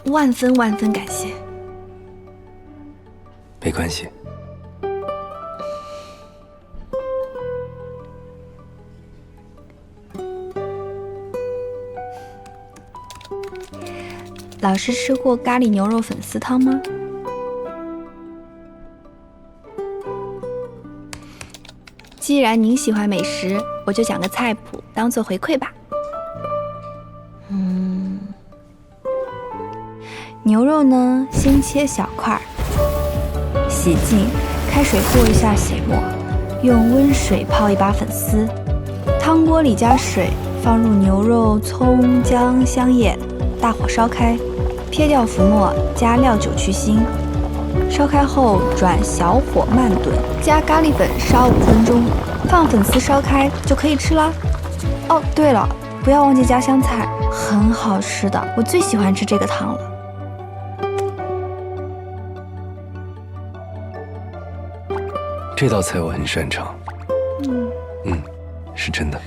万分感谢。没关系。老师吃过咖喱牛肉粉丝汤吗？既然您喜欢美食，我就讲个菜谱当做回馈吧。牛肉呢，先切小块，洗净，开水过一下血沫，用温水泡一把粉丝，汤锅里加水，放入牛肉、葱、姜、香叶，大火烧开，撇掉浮沫，加料酒去腥。烧开后转小火慢炖，加咖喱粉烧5分钟，放粉丝烧开就可以吃啦。哦，对了，不要忘记加香菜，很好吃的，我最喜欢吃这个汤了。这道菜我很擅长。是真的。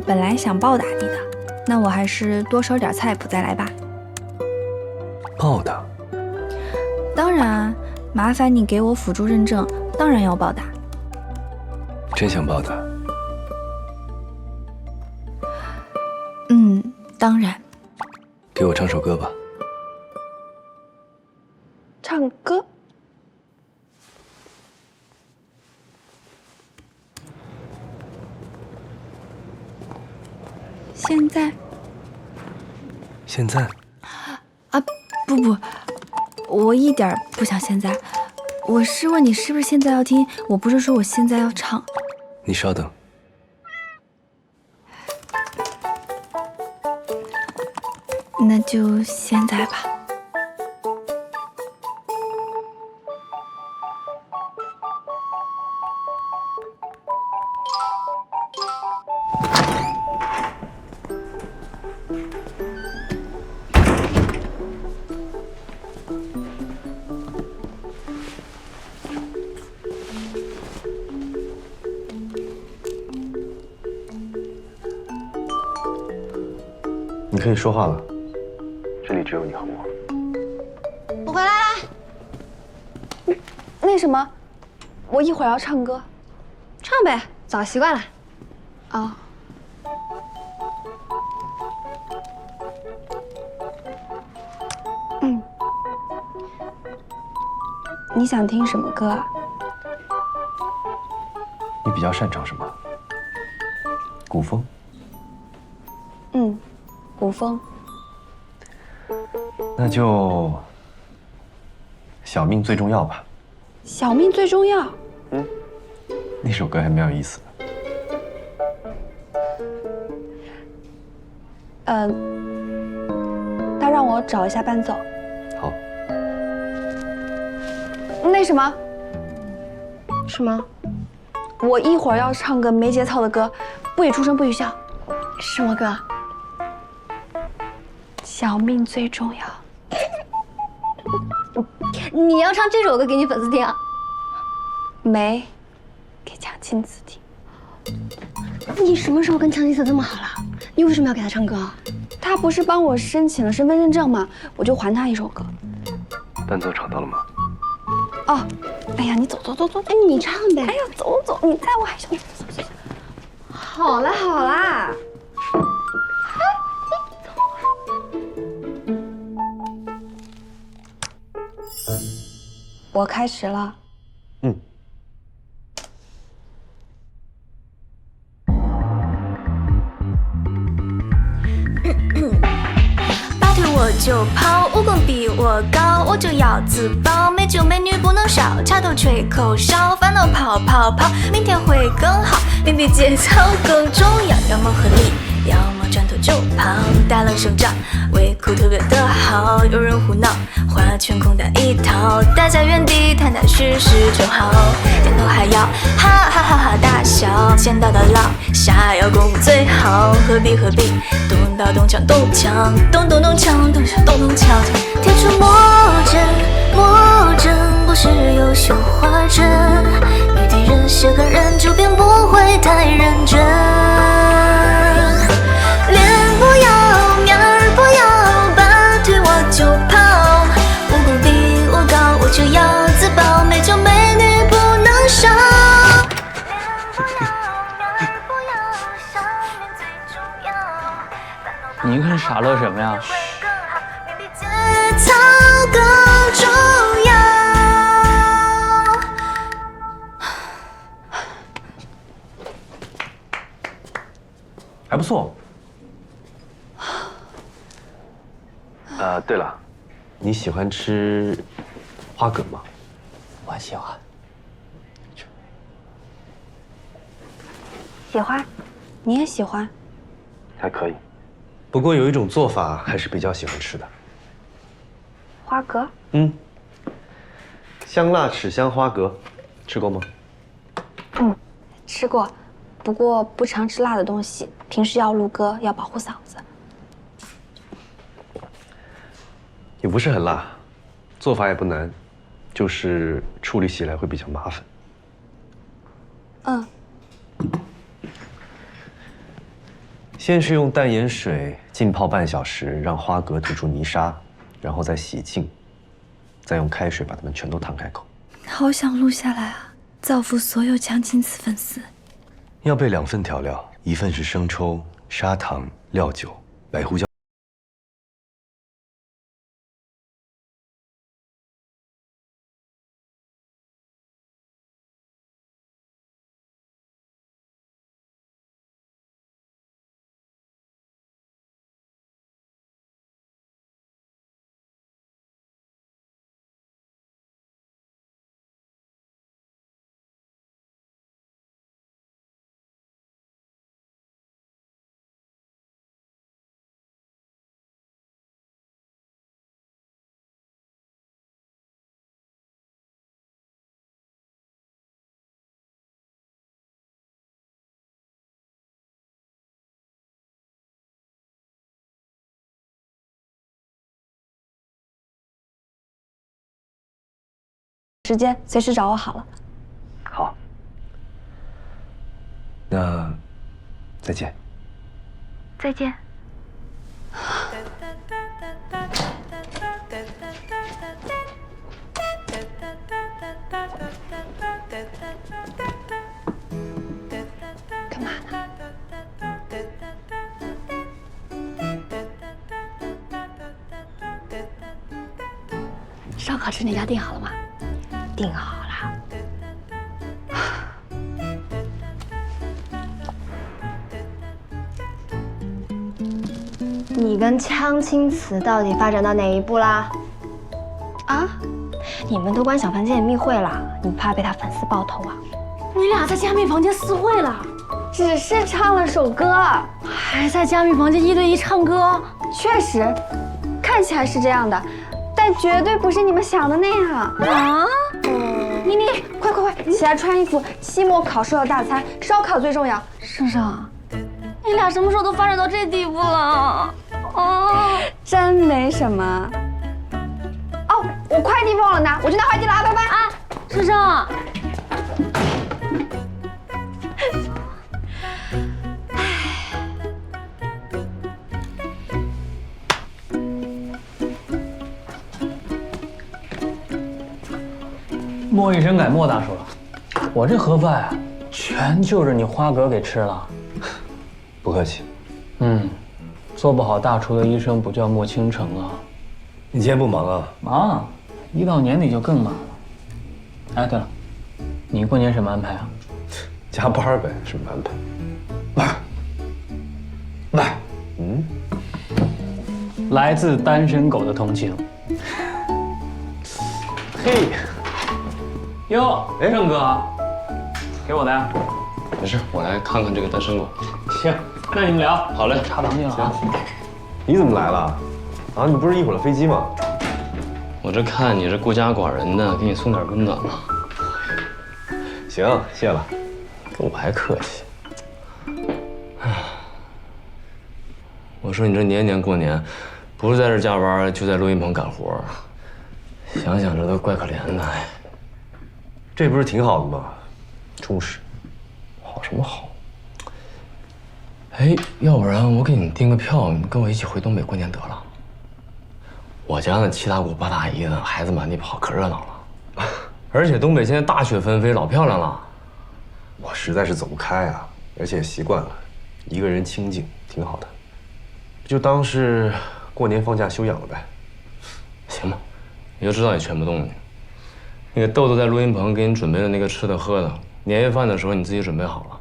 本来想报答你的，那我还是多烧点菜谱再来吧。报答？当然，麻烦你给我辅助认证，当然要报答。真想报答？当然。给我唱首歌吧。唱歌？现在？现在？啊，不，我一点不想现在。我是问你是不是现在要听？我不是说我现在要唱。你稍等。那就现在吧。你可以说话了，这里只有你和我。我回来啦。那什么，我一会儿要唱歌，唱呗，早习惯了。哦。你想听什么歌啊？你比较擅长什么？古风。古风。那就小命最重要吧。小命最重要。那首歌还蛮有意思的。那让我找一下伴奏。好。那什么？什么？我一会儿要唱个没节操的歌，不许出声，不许笑。什么歌？小命最重要。你要唱这首歌给你粉丝听啊？没，给强亲子听。你什么时候跟强亲子那么好了？你为什么要给他唱歌？他不是帮我申请了身份认证吗？我就还他一首歌。伴奏找到了吗？哦，哎呀，你走，哎，你唱呗。哎呀，走，你在我还想走。好啦。我开始了。拔腿我就跑，武功比我高，我就要自爆。美酒美女不能少，插头吹口哨，烦恼跑，明天会更好。命比节操更重要，要么合力，要么转头就跑。大浪生长，胃口特别的好，有人胡闹，花拳空打一套，大家原地踏踏实实就好。点头还要哈哈哈哈大笑，见到的老下要功夫最好，何必动刀动枪动枪，动枪，贴出魔怔，不是有绣花针，与敌人写个人就便不会太认真。脸不要，面儿不要，拔腿我就跑，武功比我高，我就要自爆，美酒美女不能少。你一个人傻乐什么呀？节操更重要。还不错。对了，你喜欢吃花蛤吗？我喜欢。喜欢，你也喜欢。还可以，不过有一种做法还是比较喜欢吃的。花蛤？香辣豉香花蛤，吃过吗？吃过，不过不常吃辣的东西，平时要录歌，要保护嗓子。也不是很辣，做法也不难，就是处理起来会比较麻烦。先是用淡盐水浸泡半小时，让花蛤吐出泥沙，然后再洗净，再用开水把它们全都烫开口。好想录下来啊，造福所有强亲子粉丝。要备2份调料，一份是生抽、砂糖、料酒、白胡椒。时间随时找我好了。好，那再见。再见。干嘛呢？烧烤吃那家订好了吗？订好了。你跟锵青瓷到底发展到哪一步啦？啊？你们都关小房间里密会了，你怕被他粉丝爆头啊？你俩在加密房间私会了？只是唱了首歌，还在加密房间1对1唱歌？确实，看起来是这样的，但绝对不是你们想的那样啊！妮妮，快快快，起来穿衣服，期末考试要大餐，烧烤最重要。盛盛，你俩什么时候都发展到这地步了？哦，真没什么。哦，我快递忘了拿，我去拿快递了啊，拜拜啊，盛盛。莫一声改莫大叔了，我这盒饭啊，全就着你花蛤给吃了。不客气。做不好大厨的一生不叫莫倾城啊。你今天不忙啊？忙，一到年底就更忙了。哎，对了，你过年什么安排啊？加班呗，什么安排？喂，来自单身狗的同情。嘿，哟，郑哥，给我的呀？没事，我来看看这个单身狗。行，那你们聊。好嘞，茶堂见了啊。你怎么来了？啊，你不是一会儿的飞机吗？我这看你是孤家寡人的，给你送点温暖吧。行，谢了。跟我还客气。我说你这年年过年，不是在这加班，就在录音棚干活，想想这都怪可怜的。哎，这不是挺好的吗？充实。好什么好？哎，要不然我给你订个票，你跟我一起回东北过年得了。我家那七大姑八大姨的孩子满地跑，可热闹了。而且东北现在大雪纷飞，老漂亮了。我实在是走不开啊，而且习惯了，一个人清静，挺好的。就当是过年放假休养了呗。行吧，你就知道你劝不动你。那个豆豆在录音棚给你准备了那个吃的喝的，年夜饭的时候你自己准备好了，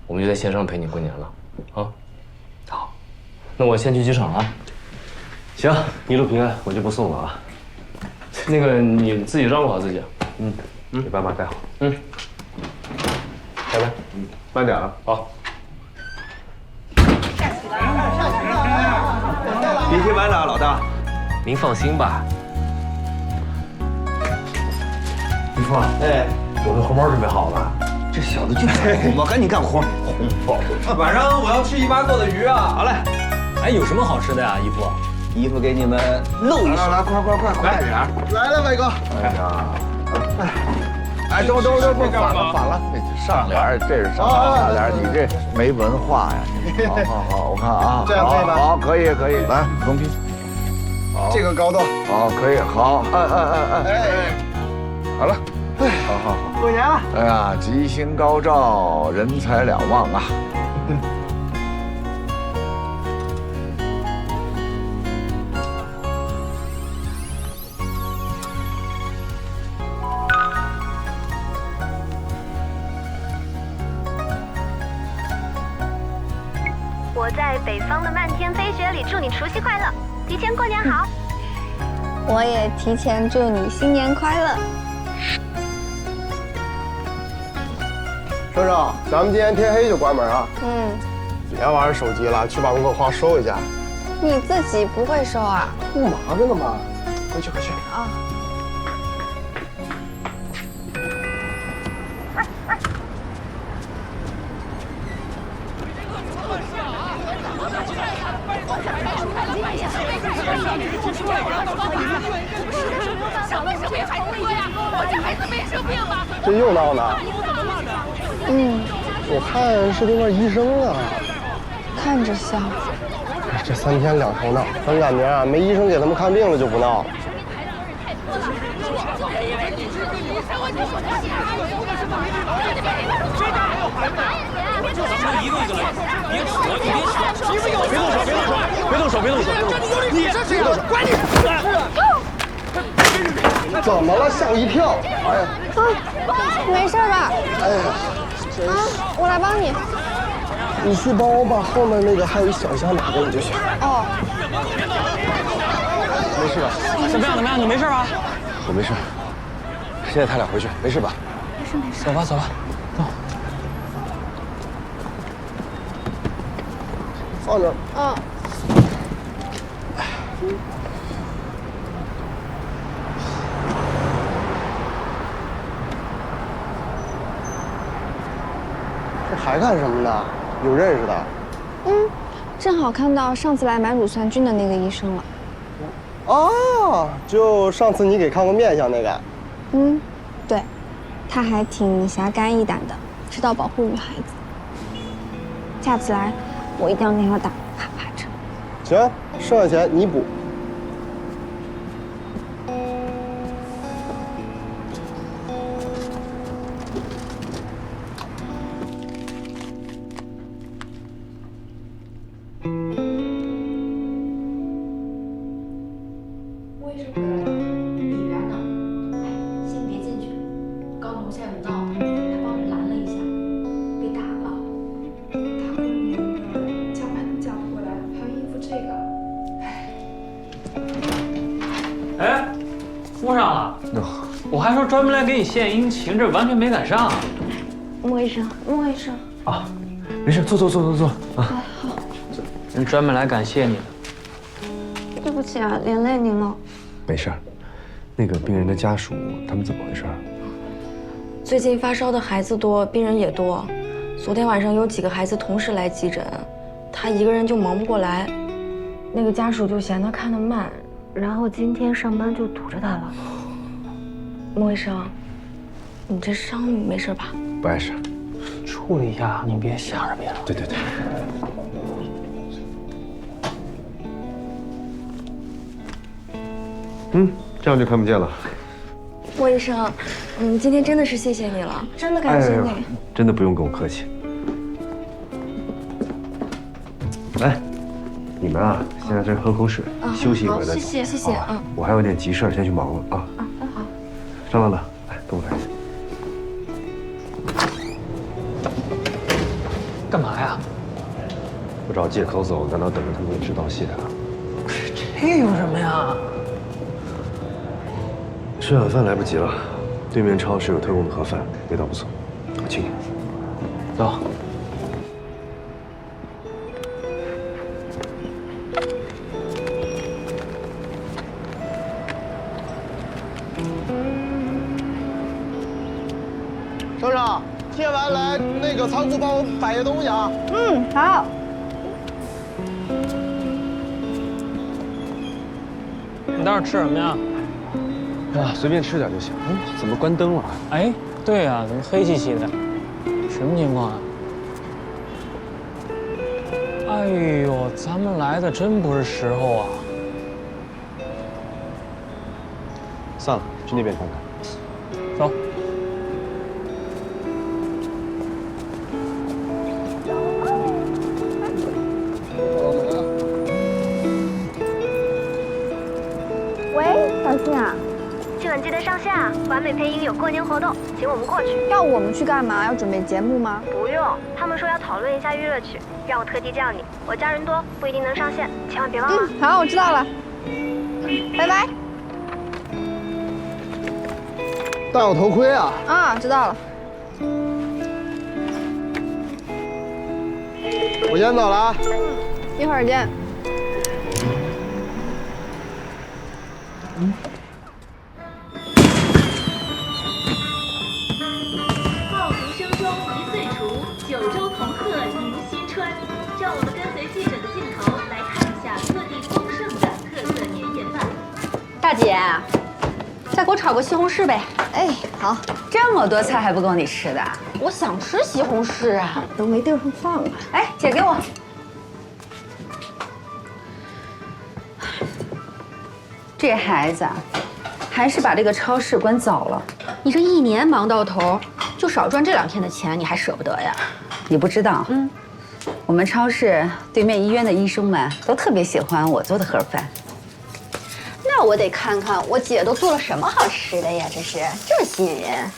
我们就在线上陪你过年了。啊，好，那我先去机场了。行，一路平安，我就不送了啊。那个你自己照顾好自己。给爸妈带好。拜拜。慢点啊。好。别听完了，老大，您放心吧。于叔，哎，我的红包准备好了。这小子就想红包，赶紧干活。红包。晚上我要吃姨妈做的鱼啊！好嘞。哎，有什么好吃的呀，姨夫？姨夫给你们露一手。来，快点！来了，伟哥。哎呀，哎，等，反了，上联这是上联，你这没文化呀！好，我看啊，这样可以吗？好，可以，来，公平。好，这个高度。好，可以，好，哎，好了，好，过年了。哎呀，吉星高照，人财两旺啊！我在北方的漫天飞雪里祝你除夕快乐，提前过年好。我也提前祝你新年快乐。盛盛，咱们今天天黑就关门啊。别玩手机了，去把功课框收一下。你自己不会收啊？不忙着呢嘛，回去。啊。想为什么也还喝呀？我这孩子没这又闹呢？我看是对面医生啊。看着像。这3天2头闹，咱感觉啊，没医生给他们看病了就不闹了。一个一个来，别扯，你别扯，别动手，别动手，你这是管你！怎么了？吓我一跳！哎呀，没事吧？哎呀，我来帮你。你去帮我把后面那个还有一小箱拿给我就行。哦。没事吧？怎么样？你没事吧？我没事。现在他俩回去，没事吧？没事。走吧，走。放这儿。这还干什么呢？有认识的？正好看到上次来买乳酸菌的那个医生了。哦，就上次你给看过面相那个。对，他还挺侠肝义胆的，知道保护女孩子。下次来，我一定要给他打啪啪针。行，剩下钱你补。我也是回来的，里边呢。先别进去，刚楼下有闹，还帮着拦了一下，被打了。他昏迷了，叫慢都叫不过来，还要应付这个。哎，附上了。我还说专门来给你献殷勤，这完全没赶上。莫医生。啊，没事，坐啊。好。人专门来感谢你的。对不起啊，连累您了。没事儿。那个病人的家属他们怎么回事？最近发烧的孩子多，病人也多。昨天晚上有几个孩子同时来急诊，他一个人就忙不过来，那个家属就嫌他看得慢，然后今天上班就堵着他了。莫医生，你这伤没事吧？不碍事，处理一下，你别想着别的。对。这样就看不见了。莫医生，今天真的是谢谢你了，真的感谢你。真的不用跟我客气。来，你们啊，现在这喝口水，休息一会儿再走。谢谢。我还有点急事，先去忙了啊。好。张乐乐，来跟我来。干嘛呀？不找借口走，难道等着他们一直道谢啊？这有什么呀？吃晚饭来不及了，对面超市有特供的盒饭，味道不错，我请你。走。省长，贴完来那个仓库帮我摆些东西啊。好。你待会儿吃什么呀？随便吃点就行。怎么关灯了？哎，对呀，怎么黑漆漆的？什么情况啊？哎呦，咱们来的真不是时候啊！算了，去那边看看。走。喂，小新啊。新闻记得上下，完美配音有过年活动，请我们过去。要我们去干嘛？要准备节目吗？不用，他们说要讨论一下娱乐曲，让我特地叫你。我家人多，不一定能上线，千万别忘了。好，我知道了。拜拜。戴好头盔啊！啊，知道了。我先走了啊。一会儿见。爆竹声中一岁除，9州同贺迎新春。让我们跟随记者的镜头来看一下各地丰盛的特色年夜饭。大姐，再给我炒个西红柿呗。哎，好，这么多菜还不够你吃的？我想吃西红柿啊，都没地方放啊。哎，姐给我。这孩子，还是把这个超市管早了。你这一年忙到头，就少赚这2天的钱，你还舍不得呀？你不知道，我们超市对面医院的医生们都特别喜欢我做的盒饭。那我得看看我姐都做了什么好吃的呀？这么吸引人，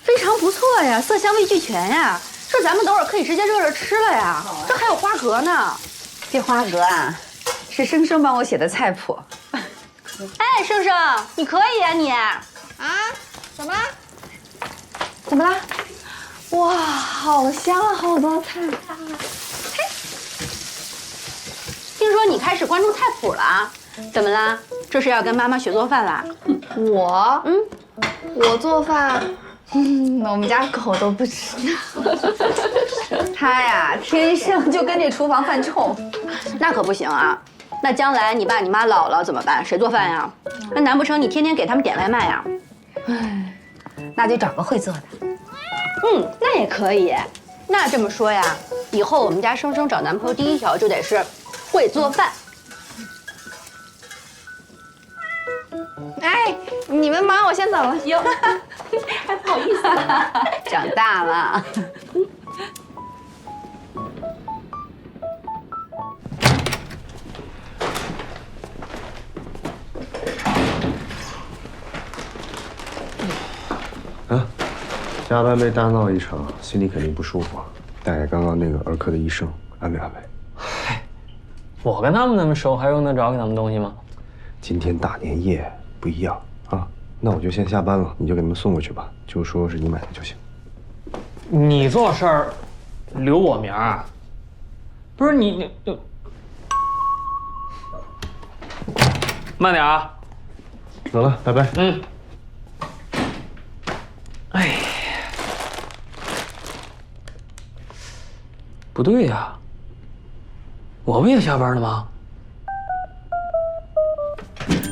非常不错呀，色香味俱全呀。这咱们等会儿可以直接热热吃了呀。这还有花蛤呢。这花蛤啊，是生生帮我写的菜谱。哎，生生，你可以呀你。啊？怎么啦？怎么啦？哇，好香啊，好多菜啊！嘿，听说你开始关注菜谱了啊？怎么啦？这是要跟妈妈学做饭啦？我做饭，我们家狗都不吃。他呀，天生就跟这厨房犯冲。那可不行啊！那将来你爸你妈老了怎么办？谁做饭呀？那难不成你天天给他们点外卖呀？唉，那就找个会做的。那也可以。那这么说呀，以后我们家生生找男朋友第一条就得是会做饭。哎，你们忙，我先走了。哟，还不好意思呢。长大了。加班被大闹一场，心里肯定不舒服。大概刚刚那个儿科的医生安慰安慰。嗨，我跟他们那么熟，还用得着给他们东西吗？今天大年夜不一样啊，那我就先下班了，你就给他们送过去吧，就说是你买的就行。你做事儿留我名儿，不是你慢点啊。走了，拜拜。哎，不对呀，我不也下班了吗？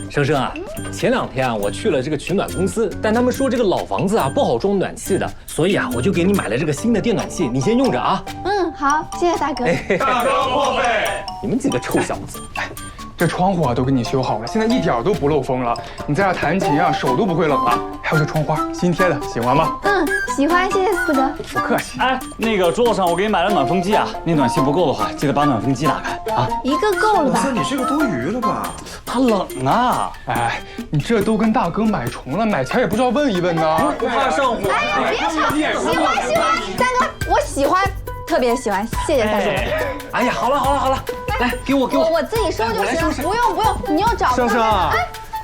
生生啊，前2天啊，我去了这个取暖公司，但他们说这个老房子啊不好装暖气的，所以啊，我就给你买了这个新的电暖气，你先用着啊。好，谢谢大哥。大哥破费！你们几个臭小子！哎，这窗户啊都给你修好了，现在一点都不漏风了。你在这弹琴啊，手都不会冷了。还有这窗花，新贴的，喜欢吗？喜欢，谢谢四哥。不客气。哎，那个桌子上我给你买了暖风机啊，那暖气不够的话，记得把暖风机打开啊。一个够了吧？你这个多余了吧？它冷啊！哎，你这都跟大哥买重了，买前也不知道问一问呢。不怕上火。哎，别吵！喜欢，大哥，我喜欢，特别喜欢，谢谢大哥。哎呀，好了，来给我。我自己收就行，不用，你又找生生啊，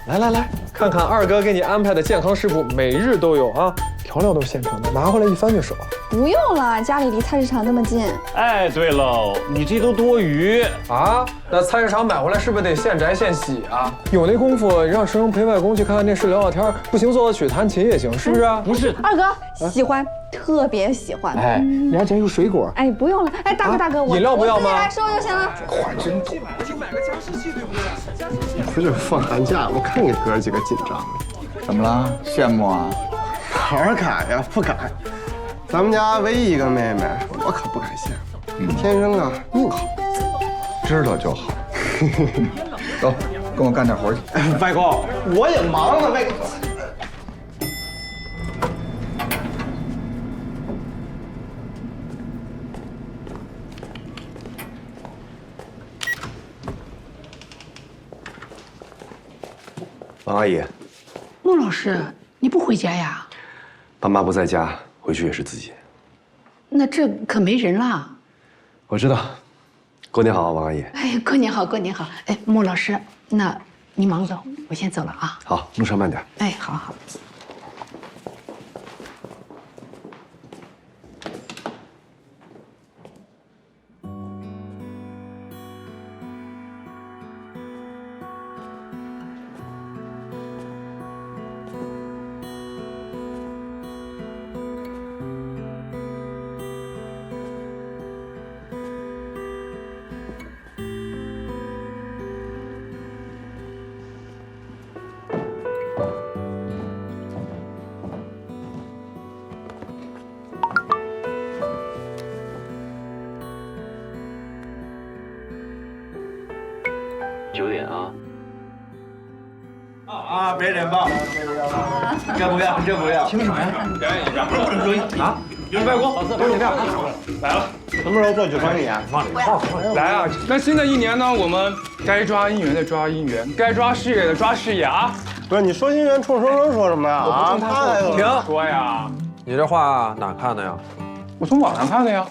来，看看二哥给你安排的健康食谱，每日都有啊，调料都是现成的，拿回来一翻就熟。不用了，家里离菜市场那么近。哎，对喽，你这都多余啊？那菜市场买回来是不是得现摘现洗啊？有那功夫，让生生陪外公去看看电视聊聊天，不行做做曲弹琴也行，是不是？不是，二哥喜欢，特别喜欢。哎，人家这有水果。哎，不用了。哎，大哥，饮料不要吗？我自己来收就行了。话真多。你买个加湿器对不对？加湿器。不是放寒假，我看你哥几个紧张。怎么了？羡慕啊？哪儿敢呀？不敢。咱们家唯一一个妹妹，我可不敢羡慕，天生啊命好。知道就好。走，跟我干点活去。外公，我也忙呢，外公。王阿姨，孟老师，你不回家呀？爸妈不在家，回去也是自己。那这可没人了。我知道。过年好，王阿姨。哎，过年好，过年好。哎，孟老师，那你忙走，我先走了啊。好，路上慢点。哎，好。啊，别脸爆，要不要？这不要？凭什么呀？表演一下，不能说啊！有人外国，都饮料来了，什么时候做举办演？来啊！那新的一年呢，我们该抓姻缘的抓姻缘，该抓事业的抓事业啊！不是你说姻缘冲生生说什么呀？啊，他停说呀！你这话哪看的呀？我从网上看的呀。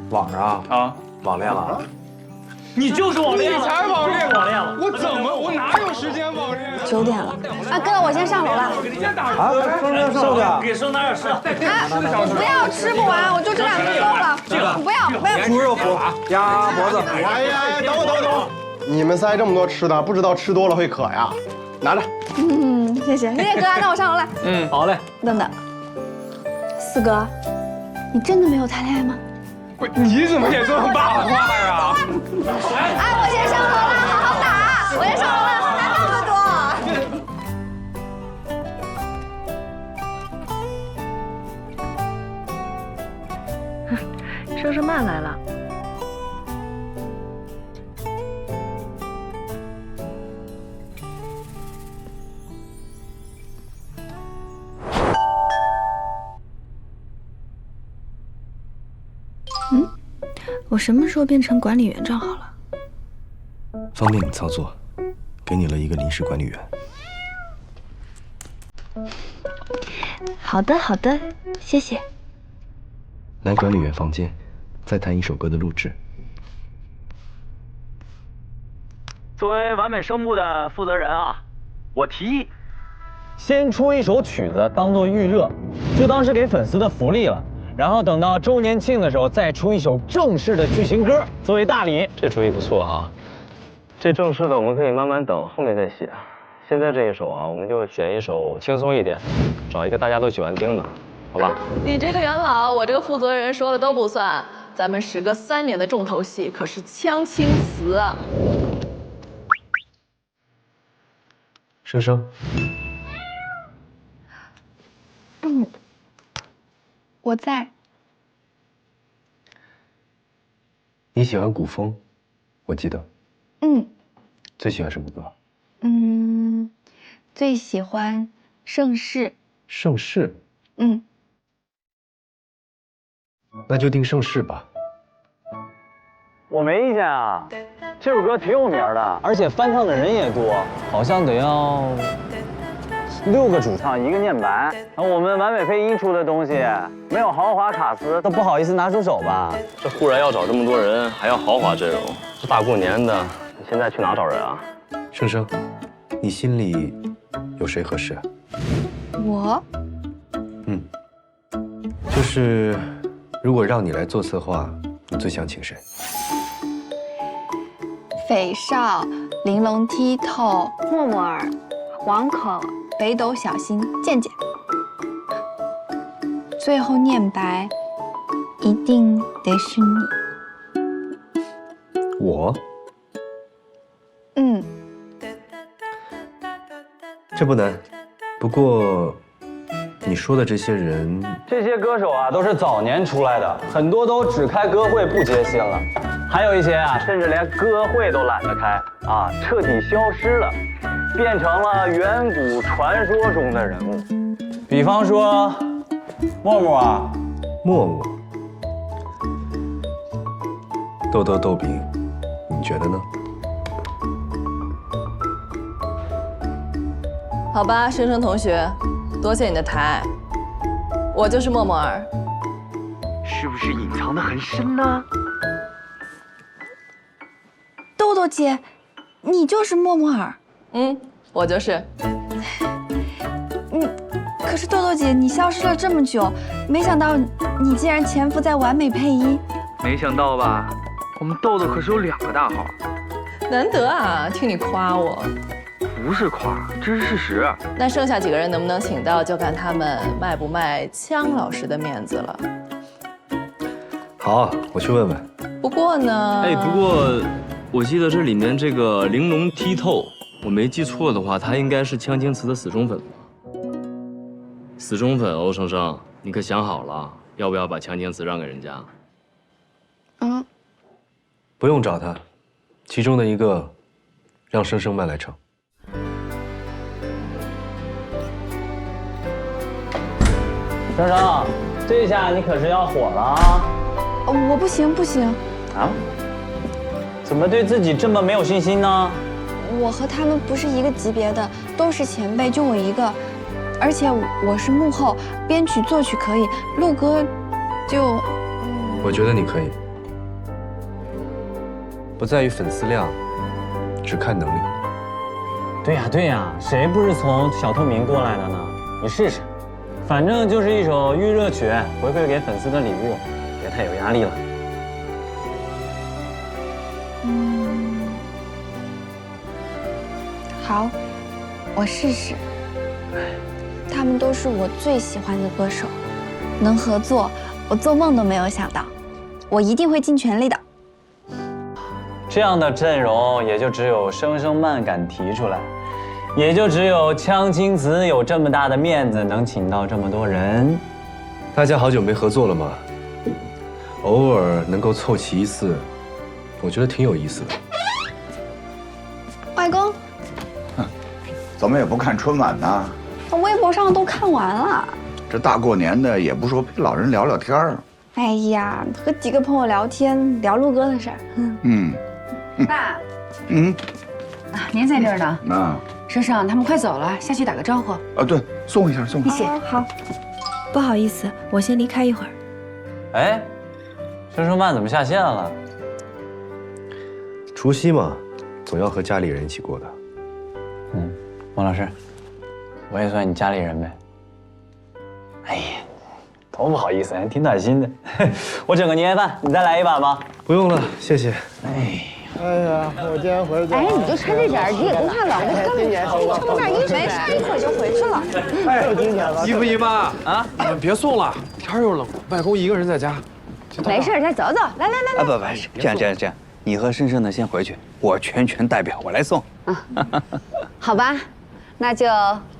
网上啊？网恋了？你就是网恋，你才网恋，网恋了！我哪有时间网恋？9点了，啊哥，我先上楼了。啊，上去，给生哪点吃？啊，不要吃不完，我就这2个够了。这个不要，猪肉脯、鸭脖子。哎呀，等，你们塞这么多吃的，不知道吃多了会渴呀？拿着。谢谢哥，那我上楼了。好嘞。等等，4哥，你真的没有谈恋爱吗？不是，你怎么也这么八卦呀？哎，我先上楼了，好好打。我先上楼了，哪那么多？生生慢来了。我什么时候变成管理员账号了？方便你操作，给你了一个临时管理员。好的，谢谢。来管理员房间，再谈一首歌的录制。作为完美声部的负责人啊，我提议，先出一首曲子当做预热，就当是给粉丝的福利了。然后等到周年庆的时候，再出一首正式的剧情歌作为大礼。这主意不错啊，这正式的我们可以慢慢等，后面再写。现在这一首啊，我们就选一首轻松一点，找一个大家都喜欢听的，好吧？你这个元老，我这个负责人说的都不算。咱们时隔3年的重头戏可是《枪青词》啊。生生，我在。你喜欢古风，我记得。最喜欢什么歌？最喜欢《盛世》。盛世。那就定盛世吧。我没意见啊，这首歌挺有名的，而且翻唱的人也多，好像得要6个主唱1个念白。我们完美配音出的东西，没有豪华卡司都不好意思拿出手吧？这忽然要找这么多人，还要豪华阵容，这大过年的，你现在去哪找人啊？生生，你心里有谁合适啊？我？就是如果让你来做策划，你最想请谁？斐少、玲珑剔透、默默儿、王可、北斗小新、健健，最后念白，一定得是你。我？这不难，不过你说的这些人，这些歌手啊都是早年出来的，很多都只开歌会不接新了，还有一些啊甚至连歌会都懒得开啊，彻底消失了，变成了远古传说中的人物。比方说默默啊，默默，豆豆豆饼，你觉得呢？好吧，生生同学，多谢你的抬，我就是默默儿。是不是隐藏得很深呢？豆豆姐，你就是默默儿。我就是。可是豆豆姐，你消失了这么久，没想到你竟然潜伏在完美配音。没想到吧？我们豆豆可是有2个大号。难得啊，听你夸我。不是夸，这是事实。那剩下几个人能不能请到，就看他们卖不卖枪老师的面子了。好，我去问问。不过呢，不过我记得这里面这个玲珑剔透，我没记错的话，他应该是《枪青词》的死忠粉吧？死忠粉哦，生生，你可想好了，要不要把《枪青词》让给人家？不用找他，其中的一个让生生慢来唱。生生，这下你可是要火了啊！我不行不行，啊？怎么对自己这么没有信心呢？我和他们不是一个级别的，都是前辈，就我一个，而且我是幕后，编曲作曲可以，录歌就……我觉得你可以，不在于粉丝量，只看能力。对呀对呀，谁不是从小透明过来的呢？你试试，反正就是一首预热曲，回馈给粉丝的礼物，别太有压力了。好，我试试。他们都是我最喜欢的歌手，能合作，我做梦都没有想到，我一定会尽全力的。这样的阵容，也就只有生生慢敢提出来，也就只有枪青子有这么大的面子，能请到这么多人。大家好久没合作了嘛，偶尔能够凑齐一次，我觉得挺有意思的。外公，怎么也不看春晚呢？微博上都看完了。这大过年的也不说陪老人聊聊天儿。哎呀，和几个朋友聊天，聊录歌的事儿。爸，啊，您在这儿呢。啊，生生他们快走了，下去打个招呼。啊，对，送一下，送一下。谢谢。好，不好意思，我先离开一会儿。哎，生生慢怎么下线了？除夕嘛，总要和家里人一起过的。王老师，我也算你家里人呗。哎呀，多不好意思，还挺暖心的。我整个年夜饭，你再来一把吧。不用了，谢谢。哎呀，我今天回去。哎，你就穿这点，你也不怕冷，我根本穿这么大衣裳，没事，一会儿就回去了。太有精神了。姨父姨妈啊，你们别送了，天又冷，外公一个人在家。没事，再走走，来来来来。不，这样，你和生生的先回去，我全权代表，我来送。好吧，那就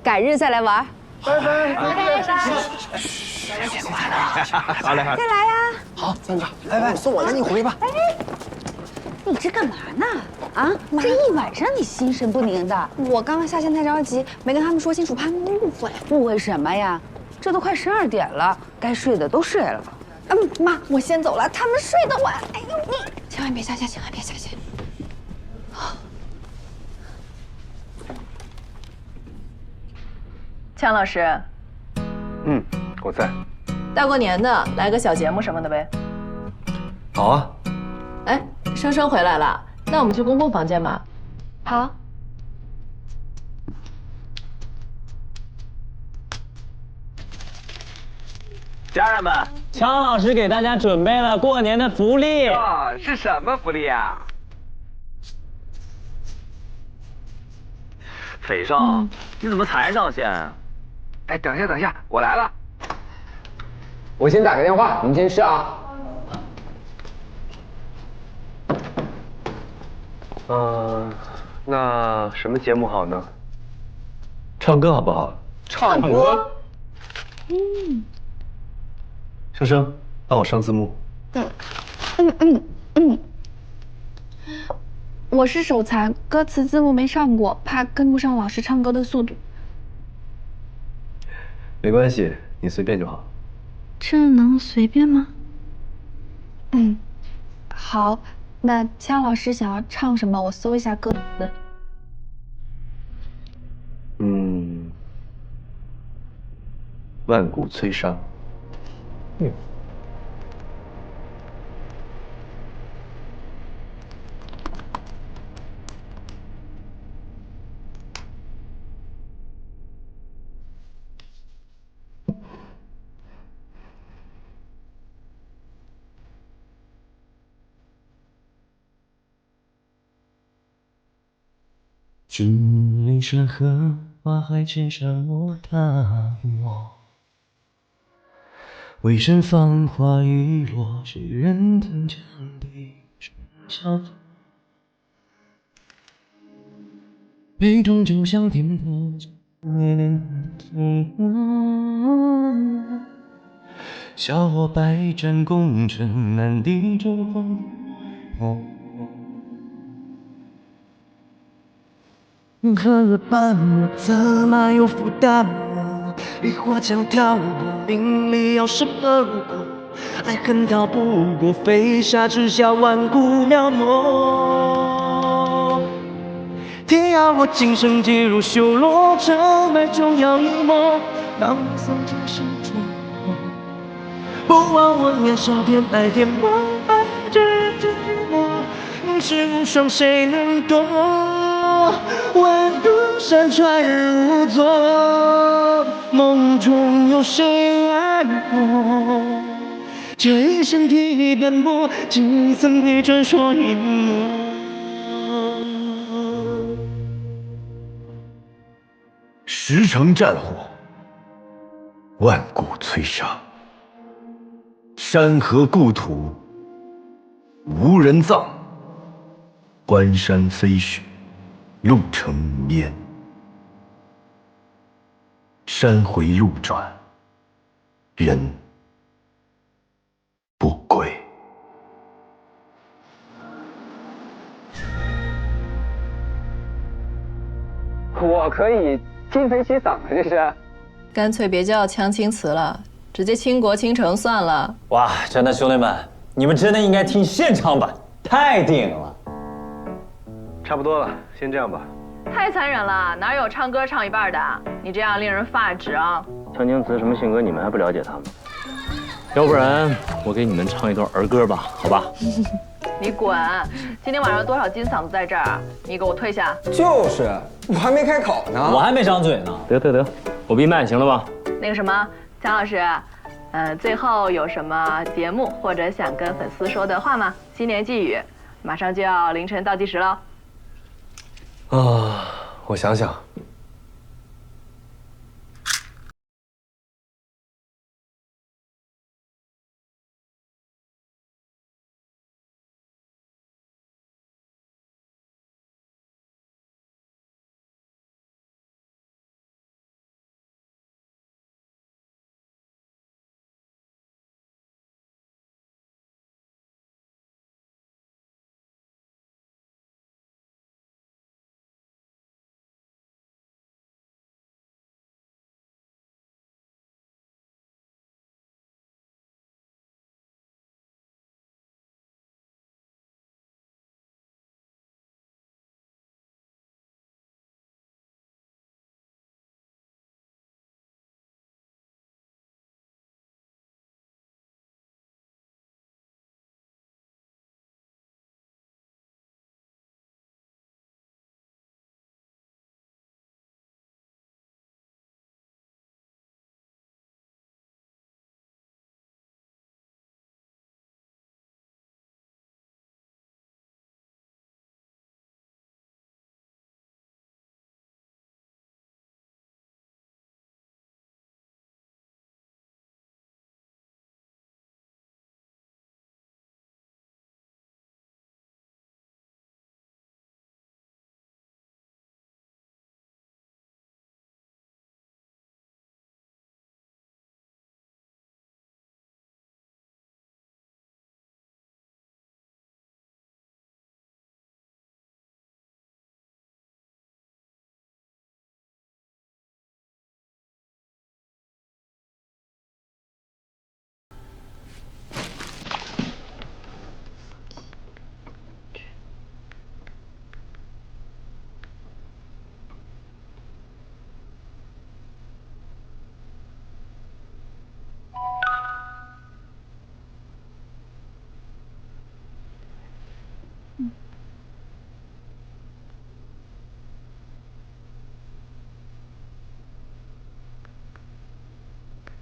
改日再来玩。拜拜。别管了，好嘞，再来呀。好，三哥，来，送我，赶紧回吧。你这干嘛呢？啊，这一晚上你心神不宁的。我刚刚下线太着急，没跟他们说清楚，怕他们误会。误会什么呀？这都快12点了，该睡的都睡了。妈，我先走了，他们睡得晚。哎呦，你千万别下线，千万别下线。强老师，我在。大过年的，来个小节目什么的呗。好啊。哎，生生回来了，那我们去公公房间吧。好。家人们，强老师给大家准备了过年的福利。啊，是什么福利啊？匪少，你怎么才上线啊？哎，等一下，我来了。我先打个电话，你们先吃啊。那什么节目好呢？唱歌好不好？唱歌。生生，帮我上字幕。我是手残，歌词字幕没上过，怕跟不上老师唱歌的速度。没关系，你随便就好。这能随便吗？好，那枪老师想要唱什么？我搜一下歌词。万古摧伤。竹林山河，花海千山我踏过。微尘芳华雨落，谁人听江碧水相逢？杯中酒香甜透，笑我百战功成，难敌周荒。何伴我策马又负担？梨花江跳过，命里有什么如果？爱恨逃不过，飞沙之下万古描摹。天涯若今生皆如修罗场，脉中要一抹，当色只是错过。不枉我年少偏爱天梦，爱着寂寞，只无双谁能懂？万古山川如昨，梦中有谁爱我？这一生体斑驳，几曾被传说隐没？十城战火，万古摧杀，山河故土无人葬，关山飞雪，路程无烟，山回路转，人不归。我可以今飞西赏了，这是。干脆别叫枪青词了，直接倾国倾城算了。哇，真的兄弟们，你们真的应该听现场版，太顶了。差不多了，先这样吧。太残忍了，哪有唱歌唱一半的？你这样令人发指啊！枪青词什么性格，你们还不了解他吗？要不然我给你们唱一段儿歌吧，好吧？你滚！今天晚上多少金嗓子在这儿？你给我退下！就是，我还没开口呢，我还没张嘴呢。得，我闭麦行了吧？那个什么，姜老师，最后有什么节目或者想跟粉丝说的话吗？新年寄语，马上就要凌晨倒计时了。我想想。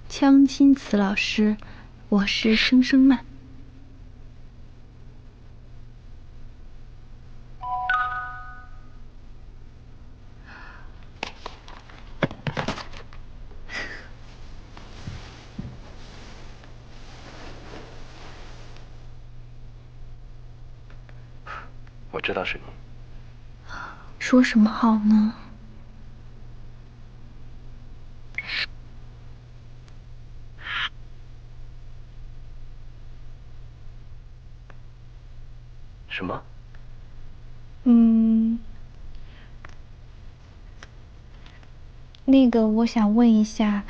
枪青词老师，我是声声慢。我知道是你。说什么好呢？什么？那个，我想问一下，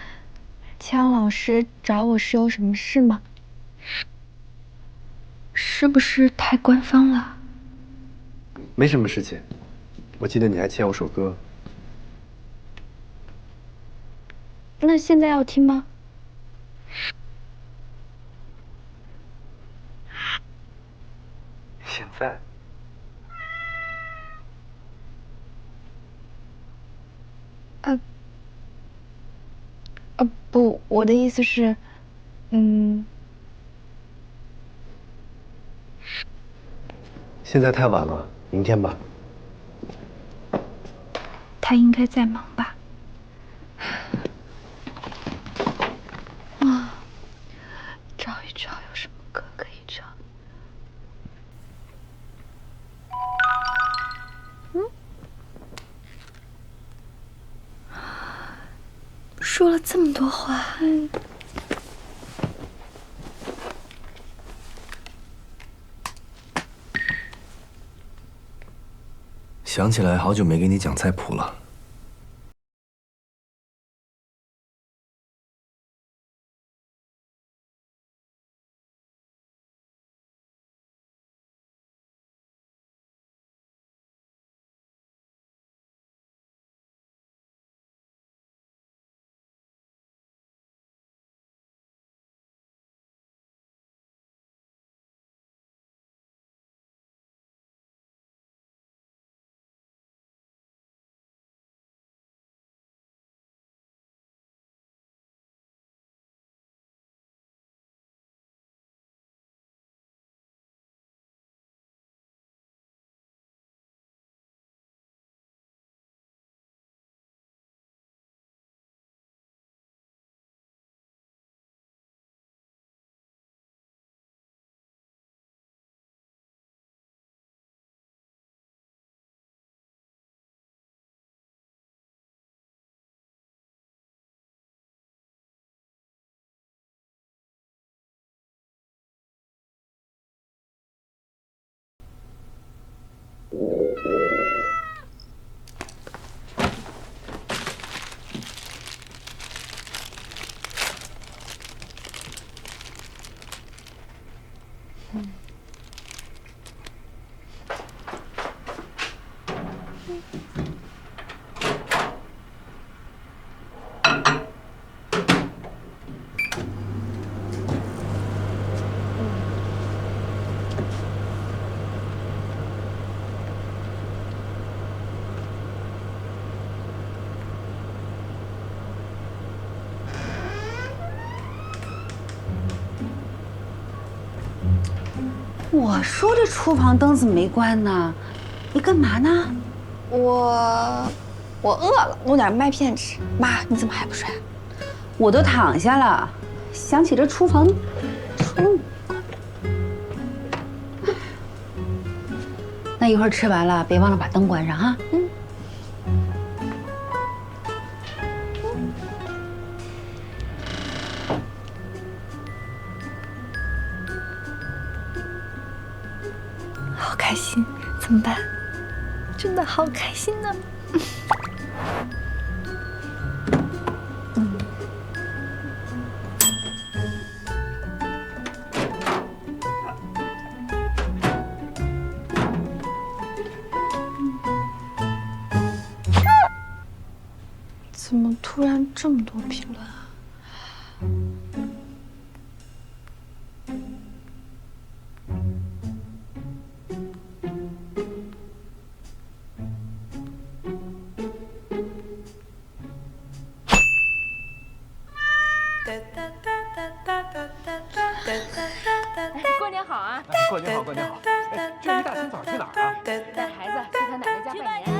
钱老师找我是有什么事吗？是不是太官方了？没什么事情，我记得你还欠我首歌。那现在要听吗？现在？不，我的意思是，现在太晚了，明天吧。他应该在忙吧？啊，找一找有什么歌可以唱。说了这么多话，想起来好久没给你讲菜谱了。我说这厨房灯怎么没关呢？你干嘛呢？我饿了，弄点麦片吃。妈，你怎么还不睡啊？我都躺下了，想起这厨房，那一会儿吃完了，别忘了把灯关上哈。好开心，怎么办？真的好开心呢。怎么突然这么多评论啊？过年好啊！过年好，过年好。哎，这一大清早去哪儿啊？带孩子去他奶奶家拜年。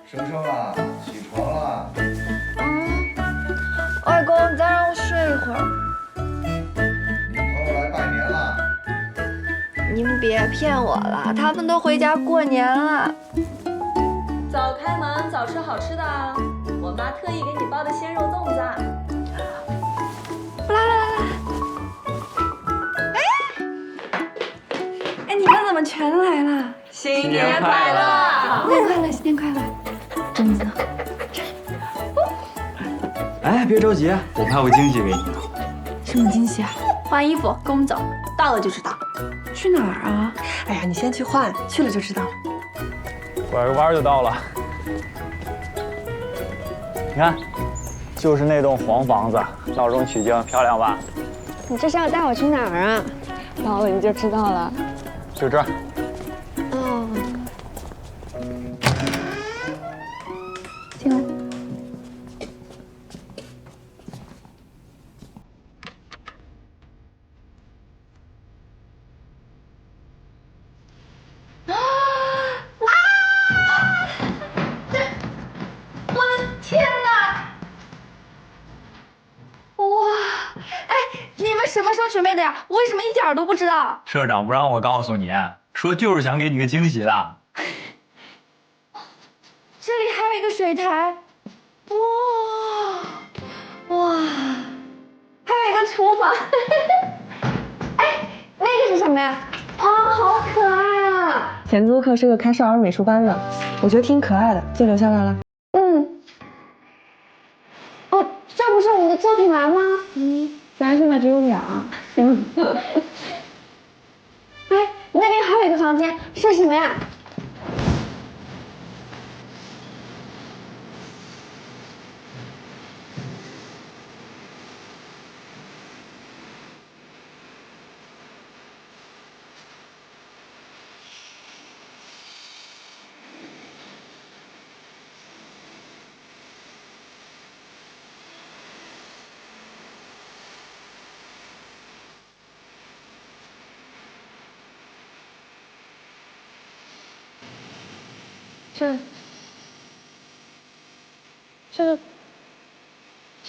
生生啊，起床了。外公，再让我睡一会儿。你朋友来拜年了。你们别骗我了，他们都回家过年了。早开门，早吃好吃的啊！我妈特意给你包的鲜肉粽子。来，哎，你们怎么全来了？新年快乐！新年快乐，新年快乐！贞子，哎，别着急，我们还有个惊喜给你呢。什么惊喜啊？换衣服，跟我们走，到了就知道。去哪儿啊？哎呀，你先去换，去了就知道了。拐个弯就到了。你看，就是那栋黄房子，闹中取静，漂亮吧？你这是要带我去哪儿啊？到了你就知道了。就这儿。哦。进来。天哪！哇，哎，你们什么时候准备的呀？我为什么一点都不知道？社长不让我告诉你，说就是想给你个惊喜的。这里还有一个水台，哇，还有一个厨房。哎，那个是什么呀？啊，好可爱啊！前租客是个开少儿美术班的，我觉得挺可爱的，就留下来了。哦，这不是我们的作品栏吗？咱现在只有俩。哎，那边还有一个房间，是什么呀？这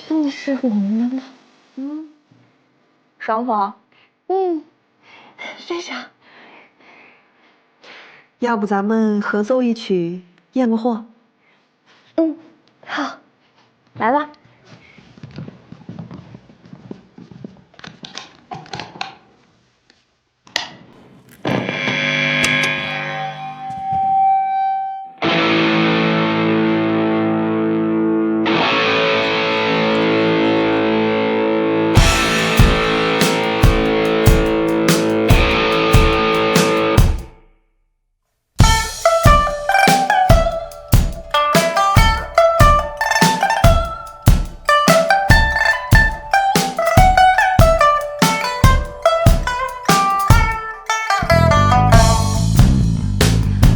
真的是我们的吗？爽不？非常。要不咱们合奏一曲，验个货？好，来吧。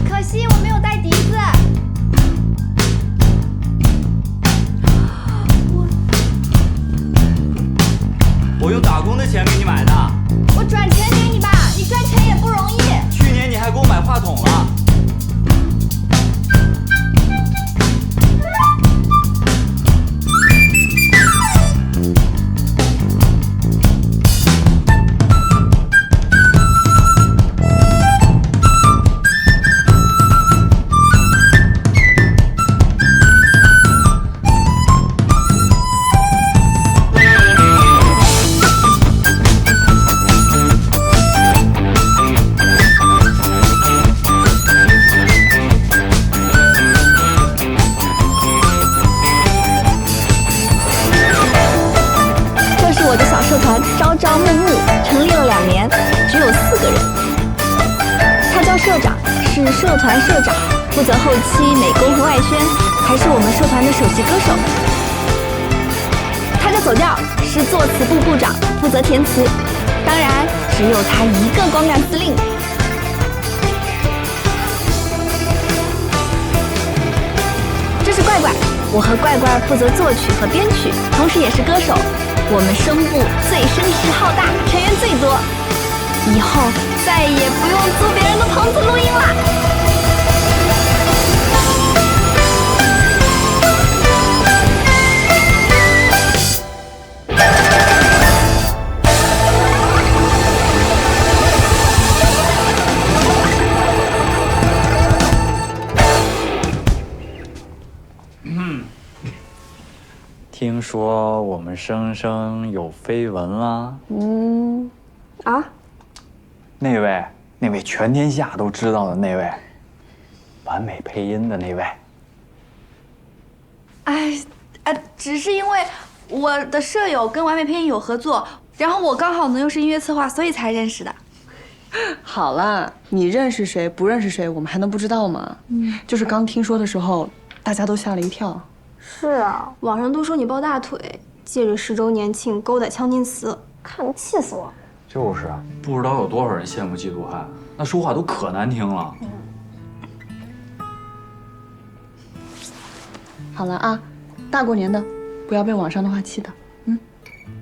可惜我没有带笛子。我用打工的钱给你买的，我转钱给你吧，你赚钱也不容易。去年你还给我买话筒了。这是我的小社团朝朝暮暮，成立了2年，只有4个人。他叫社长，是社团社长，负责后期美工和外宣，还是我们社团的首席歌手。他叫走调，是作词部部长，负责填词。当然，只有他一个光杆司令。这是怪怪，我和怪怪负责作曲和编曲，同时也是歌手。我们声部最声势浩大，成员最多，以后再也不用租别人的棚子录音啦。听说我们生生有绯闻了？啊？那位全天下都知道的那位，完美配音的那位。只是因为我的舍友跟完美配音有合作，然后我刚好呢又是音乐策划，所以才认识的。好啦，你认识谁不认识谁，我们还能不知道吗？就是刚听说的时候，大家都吓了一跳。是啊，网上都说你抱大腿，借着10周年庆勾搭枪金词，看得气死我。就是啊，不知道有多少人羡慕嫉妒恨，那说话都可难听了。好了啊，大过年的，不要被网上的话气的。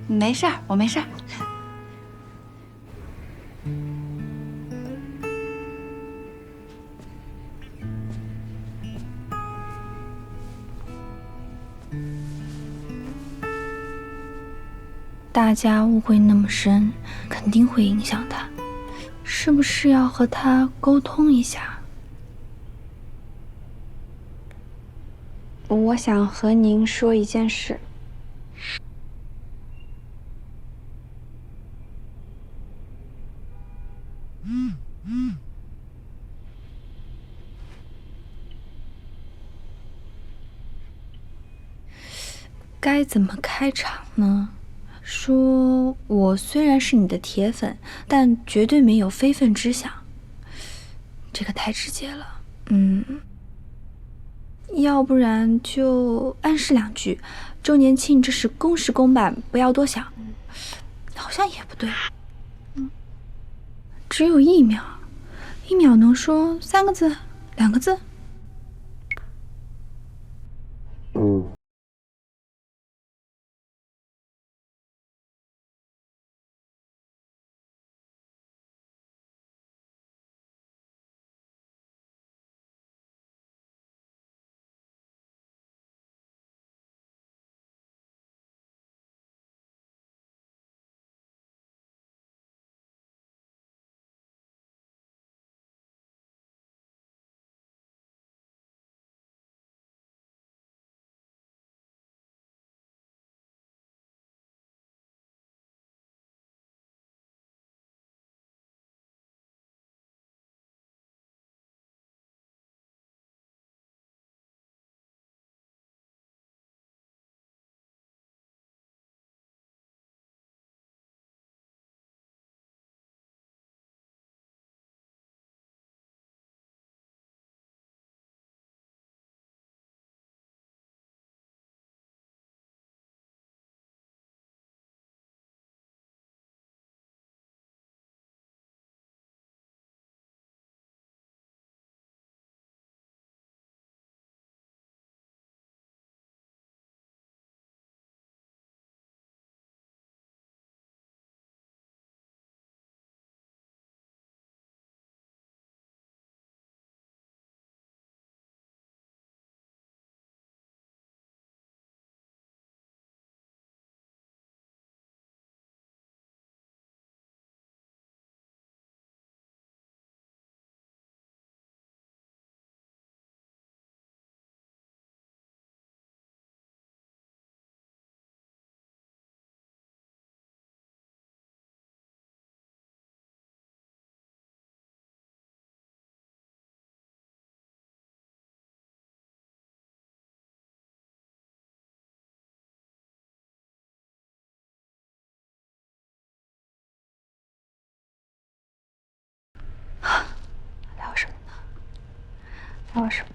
没事儿，我没事儿。大家误会那么深，肯定会影响他，是不是要和他沟通一下？我想和您说一件事。该怎么开场呢？说我虽然是你的铁粉，但绝对没有非分之想。这个太直接了。要不然就暗示2句，周年庆这是公事公办，不要多想。好像也不对。只有1秒，1秒能说3个字、2个字？聊什么呢？聊什么？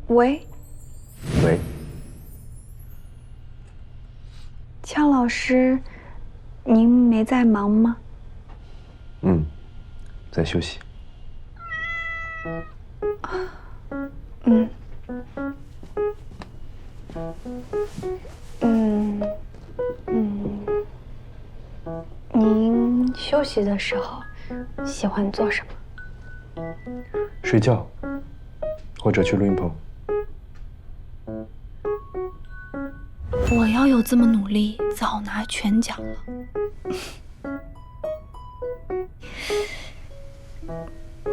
喂，喂，枪老师，您没在忙吗？在休息。您休息的时候喜欢做什么？睡觉，或者去录音棚。我要有这么努力，早拿全奖了。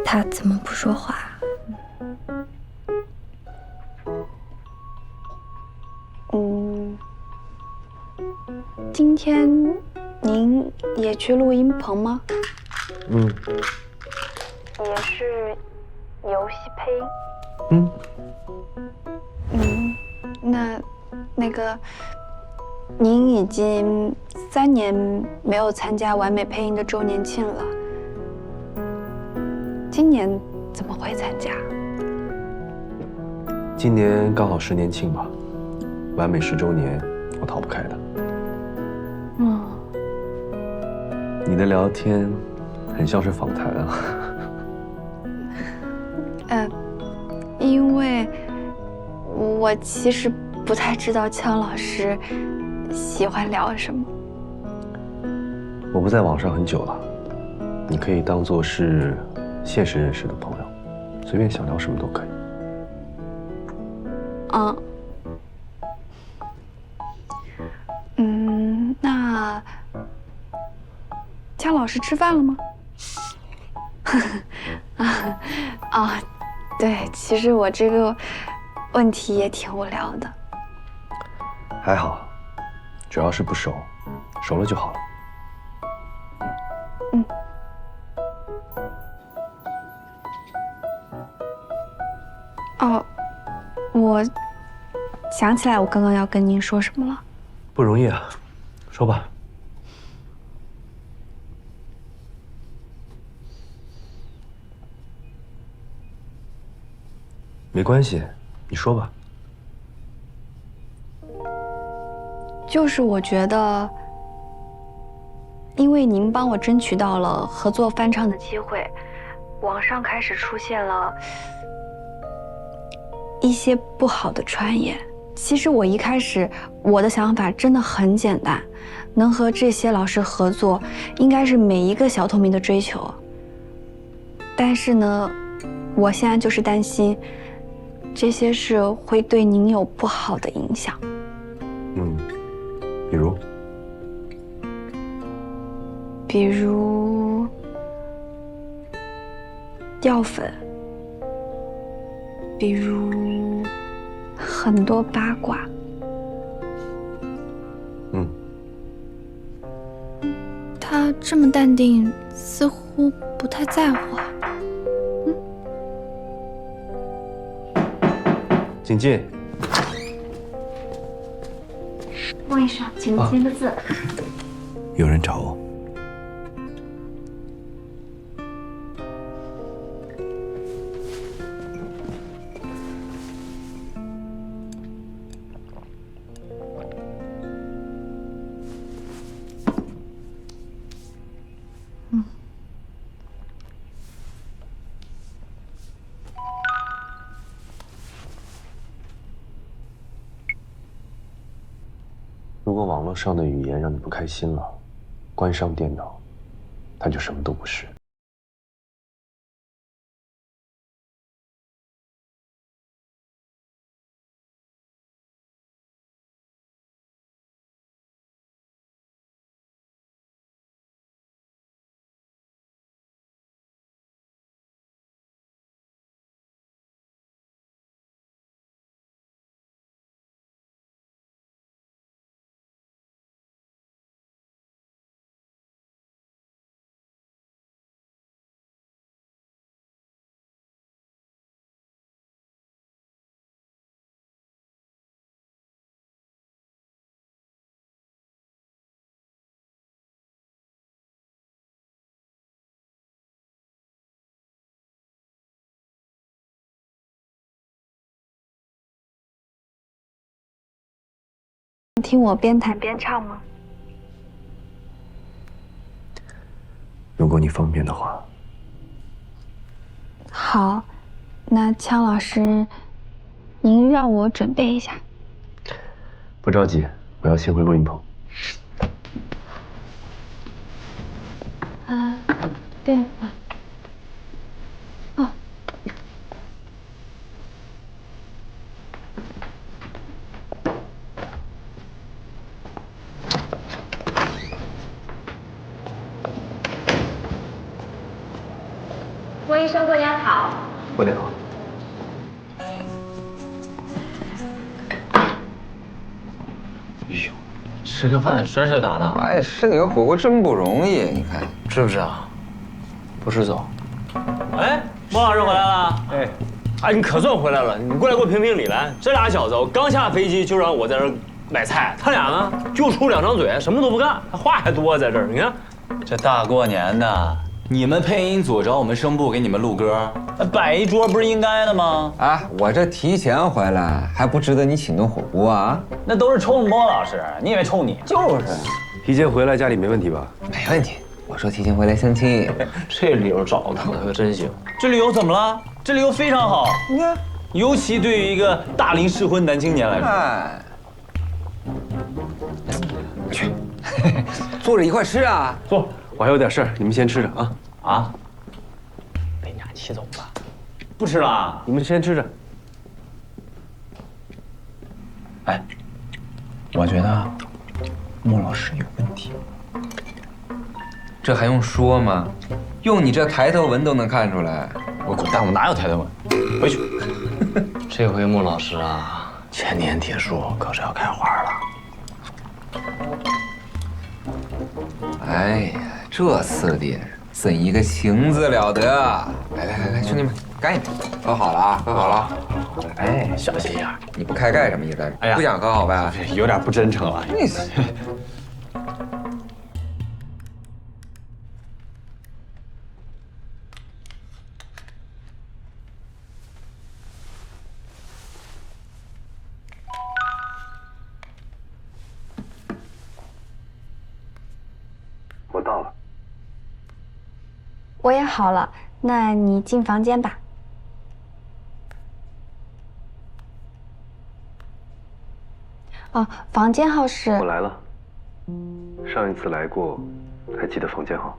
他怎么不说话？今天您也去录音棚吗？也是游戏配音。那个，您已经3年没有参加完美配音的周年庆了，今年怎么会参加？今年刚好10年庆吧，完美10周年，我逃不开的。你的聊天很像是访谈啊。因为我其实不太知道姜老师喜欢聊什么。我不在网上很久了，你可以当做是现实认识的朋友，随便想聊什么都可以。那姜老师吃饭了吗？对，其实我这个问题也挺无聊的。还好，主要是不熟，熟了就好了。我想起来我刚刚要跟您说什么了。不容易啊，说吧。没关系，你说吧。就是我觉得，因为您帮我争取到了合作翻唱的机会，网上开始出现了一些不好的传言。其实我一开始我的想法真的很简单，能和这些老师合作，应该是每一个小透明的追求。但是呢，我现在就是担心这些事会对您有不好的影响。比如掉粉，比如很多八卦。他这么淡定，似乎不太在乎啊。请进。孟医生，请您签个字。有人找我。如果网络上的语言让你不开心了，关上电脑，它就什么都不是。听我边弹边唱吗？如果你方便的话。好，那姜老师，您让我准备一下。不着急，我要先回录音棚。对。医生，过年好。过年好。哎呦，吃个饭摔摔打打，哎，吃个火锅真不容易，你看是不是啊？不是走。哎，莫老师回来了。哎，哎，你可算回来了，你过来给我评评理来。这俩小子，我刚下飞机就让我在这儿买菜，他俩呢就出2张嘴，什么都不干，还话还多，在这儿。你看，这大过年的，你们配音组找我们声部给你们录歌，摆一桌不是应该的吗？啊，我这提前回来还不值得你请顿火锅啊？那都是冲莫老师，你以为冲你？就是，提前回来家里没问题吧？没问题。我说提前回来相亲，这理由找的可真行。这理由怎么了？这理由非常好。你看，尤其对于一个大龄适婚男青年来说。哎，去，坐着一块吃啊！坐，我还有点事儿，你们先吃着啊。啊？被你俩气走了？不吃了啊？你们先吃着。哎，我觉得莫老师有问题。这还用说吗？用你这抬头纹都能看出来。我滚蛋！我哪有抬头纹？回去。这回莫老师啊，千年铁树可是要开花了。哎呀，这次的怎一个情字了得！来，兄弟们，干一杯！喝好了啊，喝好了。哎，小心眼儿，你不开盖什么意思？哎呀，不想喝好呗？有点不真诚了。我到了。我也好了，那你进房间吧。哦，房间号是。我来了。上一次来过，还记得房间号？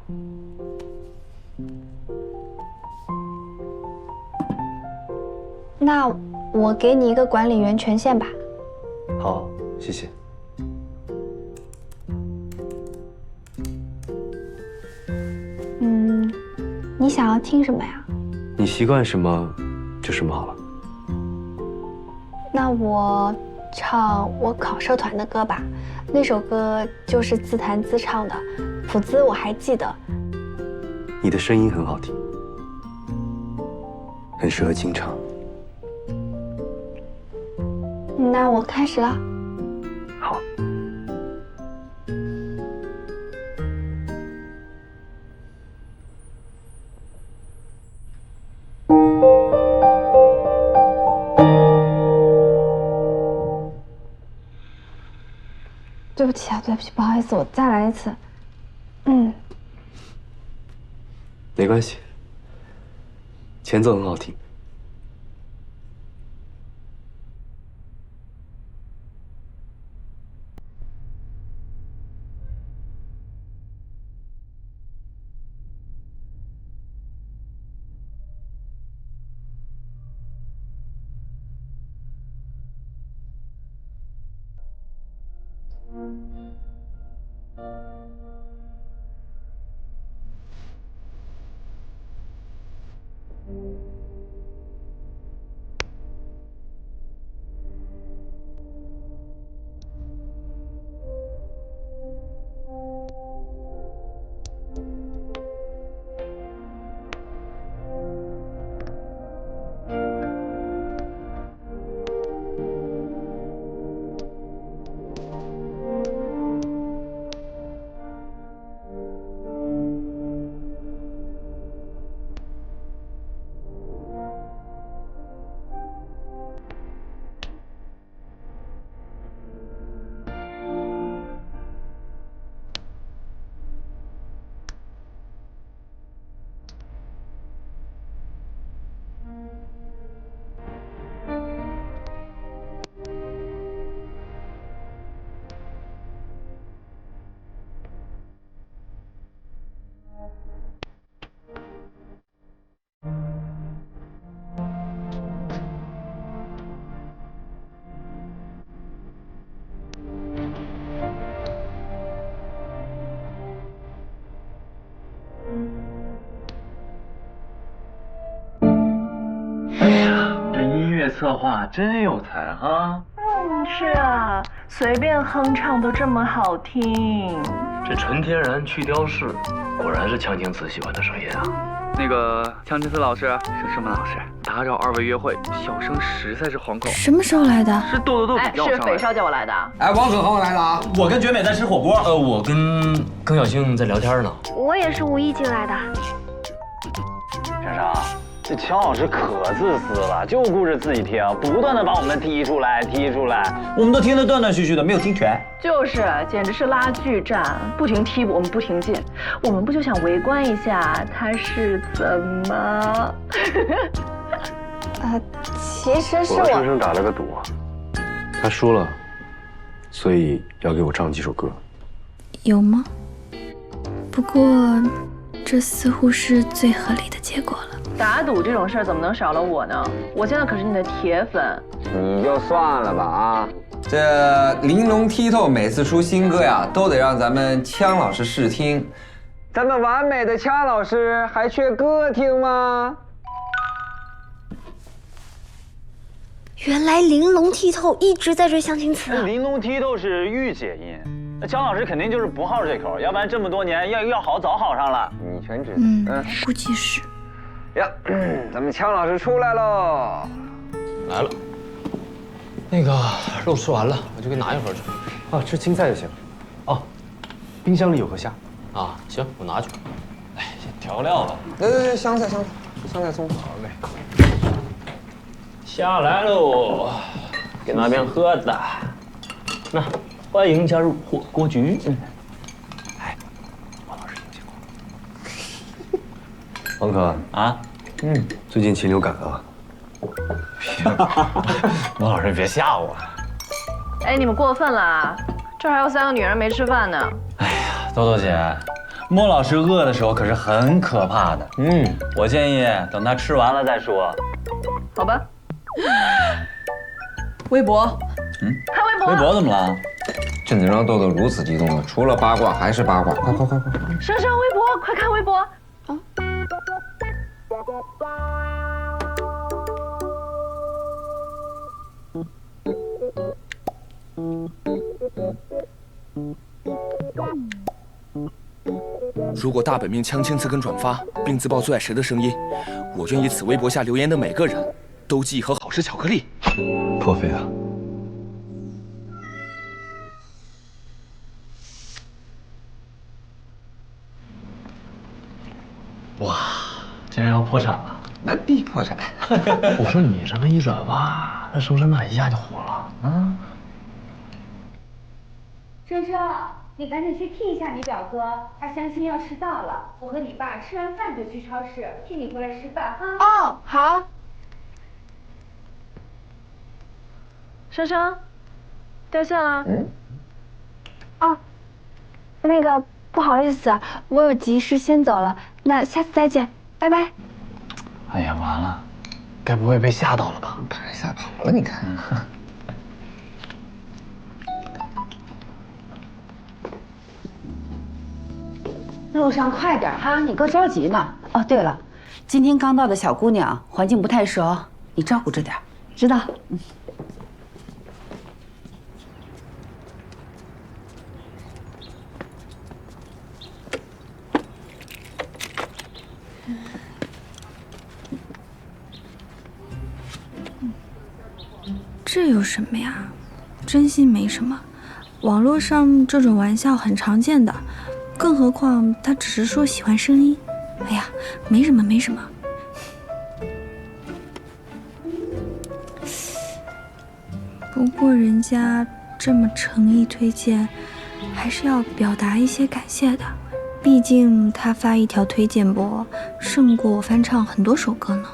那我给你一个管理员权限吧。好，谢谢。你想要听什么呀？你习惯什么，就什么好了。那我唱我考社团的歌吧，那首歌就是自弹自唱的，谱子我还记得。你的声音很好听，很适合清唱。那我开始了。好。对不起啊，对不起，不好意思，我再来一次。没关系，前奏很好听。策划真有才啊！是啊，随便哼唱都这么好听。这纯天然去雕饰，果然是锵青瓷喜欢的声音啊。那个锵青瓷老师，是什么老师？打扰二位约会，小生实在是惶恐。什么时候来的？是豆比要上来的。是北少叫我来的。哎，王可豪来了啊！我跟绝美在吃火锅。我跟耿小庆在聊天呢。我也是无意进来的。珊珊，这乔老师可自私了，就顾着自己听，不断的把我们踢出来，我们都听得断断续续的，没有听全。就是，简直是拉锯战，不停踢我们不停进，我们不就想围观一下他是怎么？其实是我和生生打了个赌，他输了，所以要给我唱几首歌。有吗？不过，这似乎是最合理的结果了。打赌这种事儿怎么能少了我呢？我现在可是你的铁粉。你就算了吧啊！这玲珑剔透每次出新歌呀，都得让咱们锵老师试听。咱们完美的锵老师还缺歌听吗？原来玲珑剔透一直在追锵青瓷啊！玲珑剔透是御姐音，那姜老师肯定就是不好这口，要不然这么多年要好早好上了。你全知道。估计是。呀，咱们锵老师出来喽！来了。那个肉吃完了，我就给拿一盒去。啊，吃青菜就行。哦，冰箱里有个虾。啊，行，我拿去。哎，调料吧。来，香菜葱。好嘞。下来喽，给拿瓶喝的。那欢迎加入火锅局。哎，王老师有见过。王可啊，最近禽流感啊。王老师别吓我。哎，你们过分了啊！这还有3个女人没吃饭呢。哎呀，豆豆姐，莫老师饿的时候可是很可怕的。我建议等他吃完了再说。好吧。微博，看微博。微博怎么了？这能让豆豆如此激动的，除了八卦还是八卦。快！生生微博，快看微博。啊。如果大本命锵青瓷肯转发并自曝最爱谁的声音，我愿意此微博下留言的每个人都寄一盒好吃巧克力。破费啊！哇，竟然要破产了！那必破产！我说你这么一转发，那生生那一下就火了啊！生生，你赶紧去替一下你表哥，他相亲要迟到了。我和你爸吃完饭就去超市，替你回来吃饭哈。哦，好。生生，掉线了。哦，那个不好意思，我有急事先走了，那下次再见，拜拜。哎呀，完了，该不会被吓到了吧？把人吓跑了，你看。路上快点哈，你哥着急呢。哦，对了，今天刚到的小姑娘环境不太熟，你照顾着点。知道。这有什么呀？真心没什么，网络上这种玩笑很常见的，更何况他只是说喜欢声音。哎呀，没什么。不过人家这么诚意推荐，还是要表达一些感谢的。毕竟他发一条推荐博，胜过我翻唱很多首歌呢。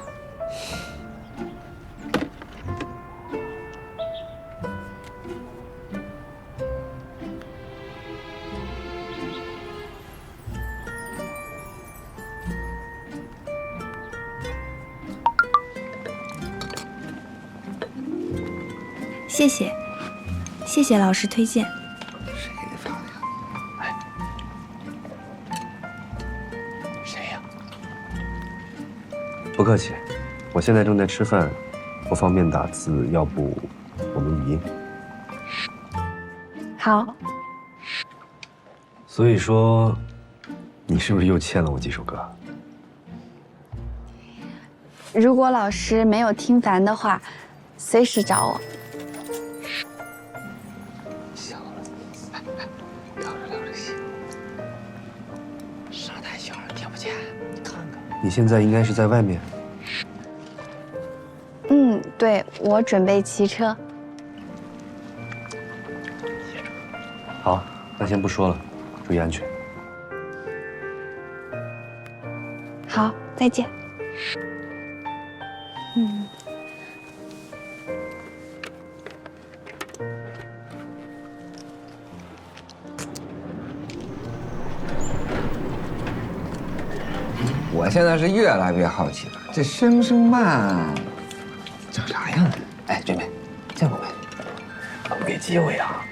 谢谢老师推荐。谁给发的呀？哎，谁呀？不客气，我现在正在吃饭，不方便打字，要不我们语音？好。所以说，你是不是又欠了我几首歌？如果老师没有听烦的话，随时找我。行了，聊着戏，声太小了，听不见。你看看，你现在应该是在外面。嗯，对，我准备骑车。好，那先不说了，注意安全。好，再见。嗯。我现在是越来越好奇了，这声声慢长啥样？哎，俊美，见过没？不给机会啊！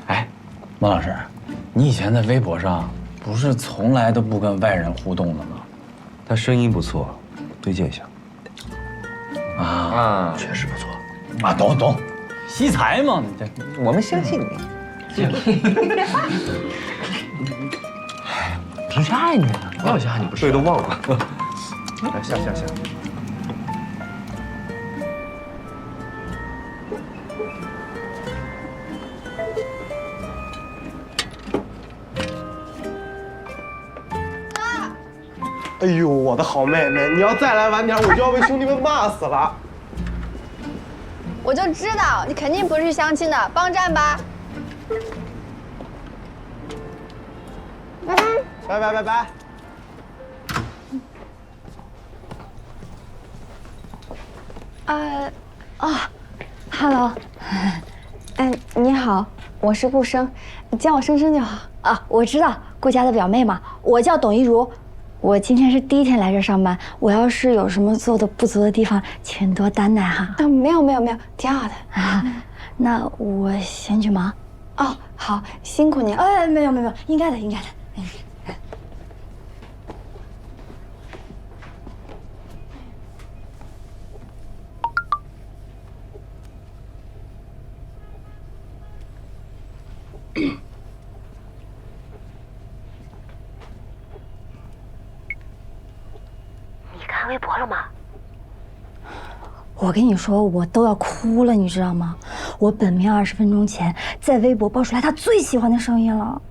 哎，孟老师，你以前在微博上不是从来都不跟外人互动的吗？他声音不错，推荐一下。啊，确实不错。啊，懂，惜才嘛，你这我们相信你。挺吓你的，要吓你不是？对，都忘了。来下。哎呦，我的好妹妹，你要再来晚点，我就要被兄弟们骂死了。我就知道你肯定不是去相亲的，帮站吧。拜。Hello， 你好，我是顾生，你叫我生生就好啊。我知道顾家的表妹嘛，我叫董一如。我今天是第一天来这上班，我要是有什么做的不足的地方，请多担待哈。没有，挺好的啊。那我先去忙。哦，好，辛苦您。没有，应该的。你看微博了吗？我跟你说，我都要哭了，你知道吗？我本命20分钟前在微博爆出来他最喜欢的声音了。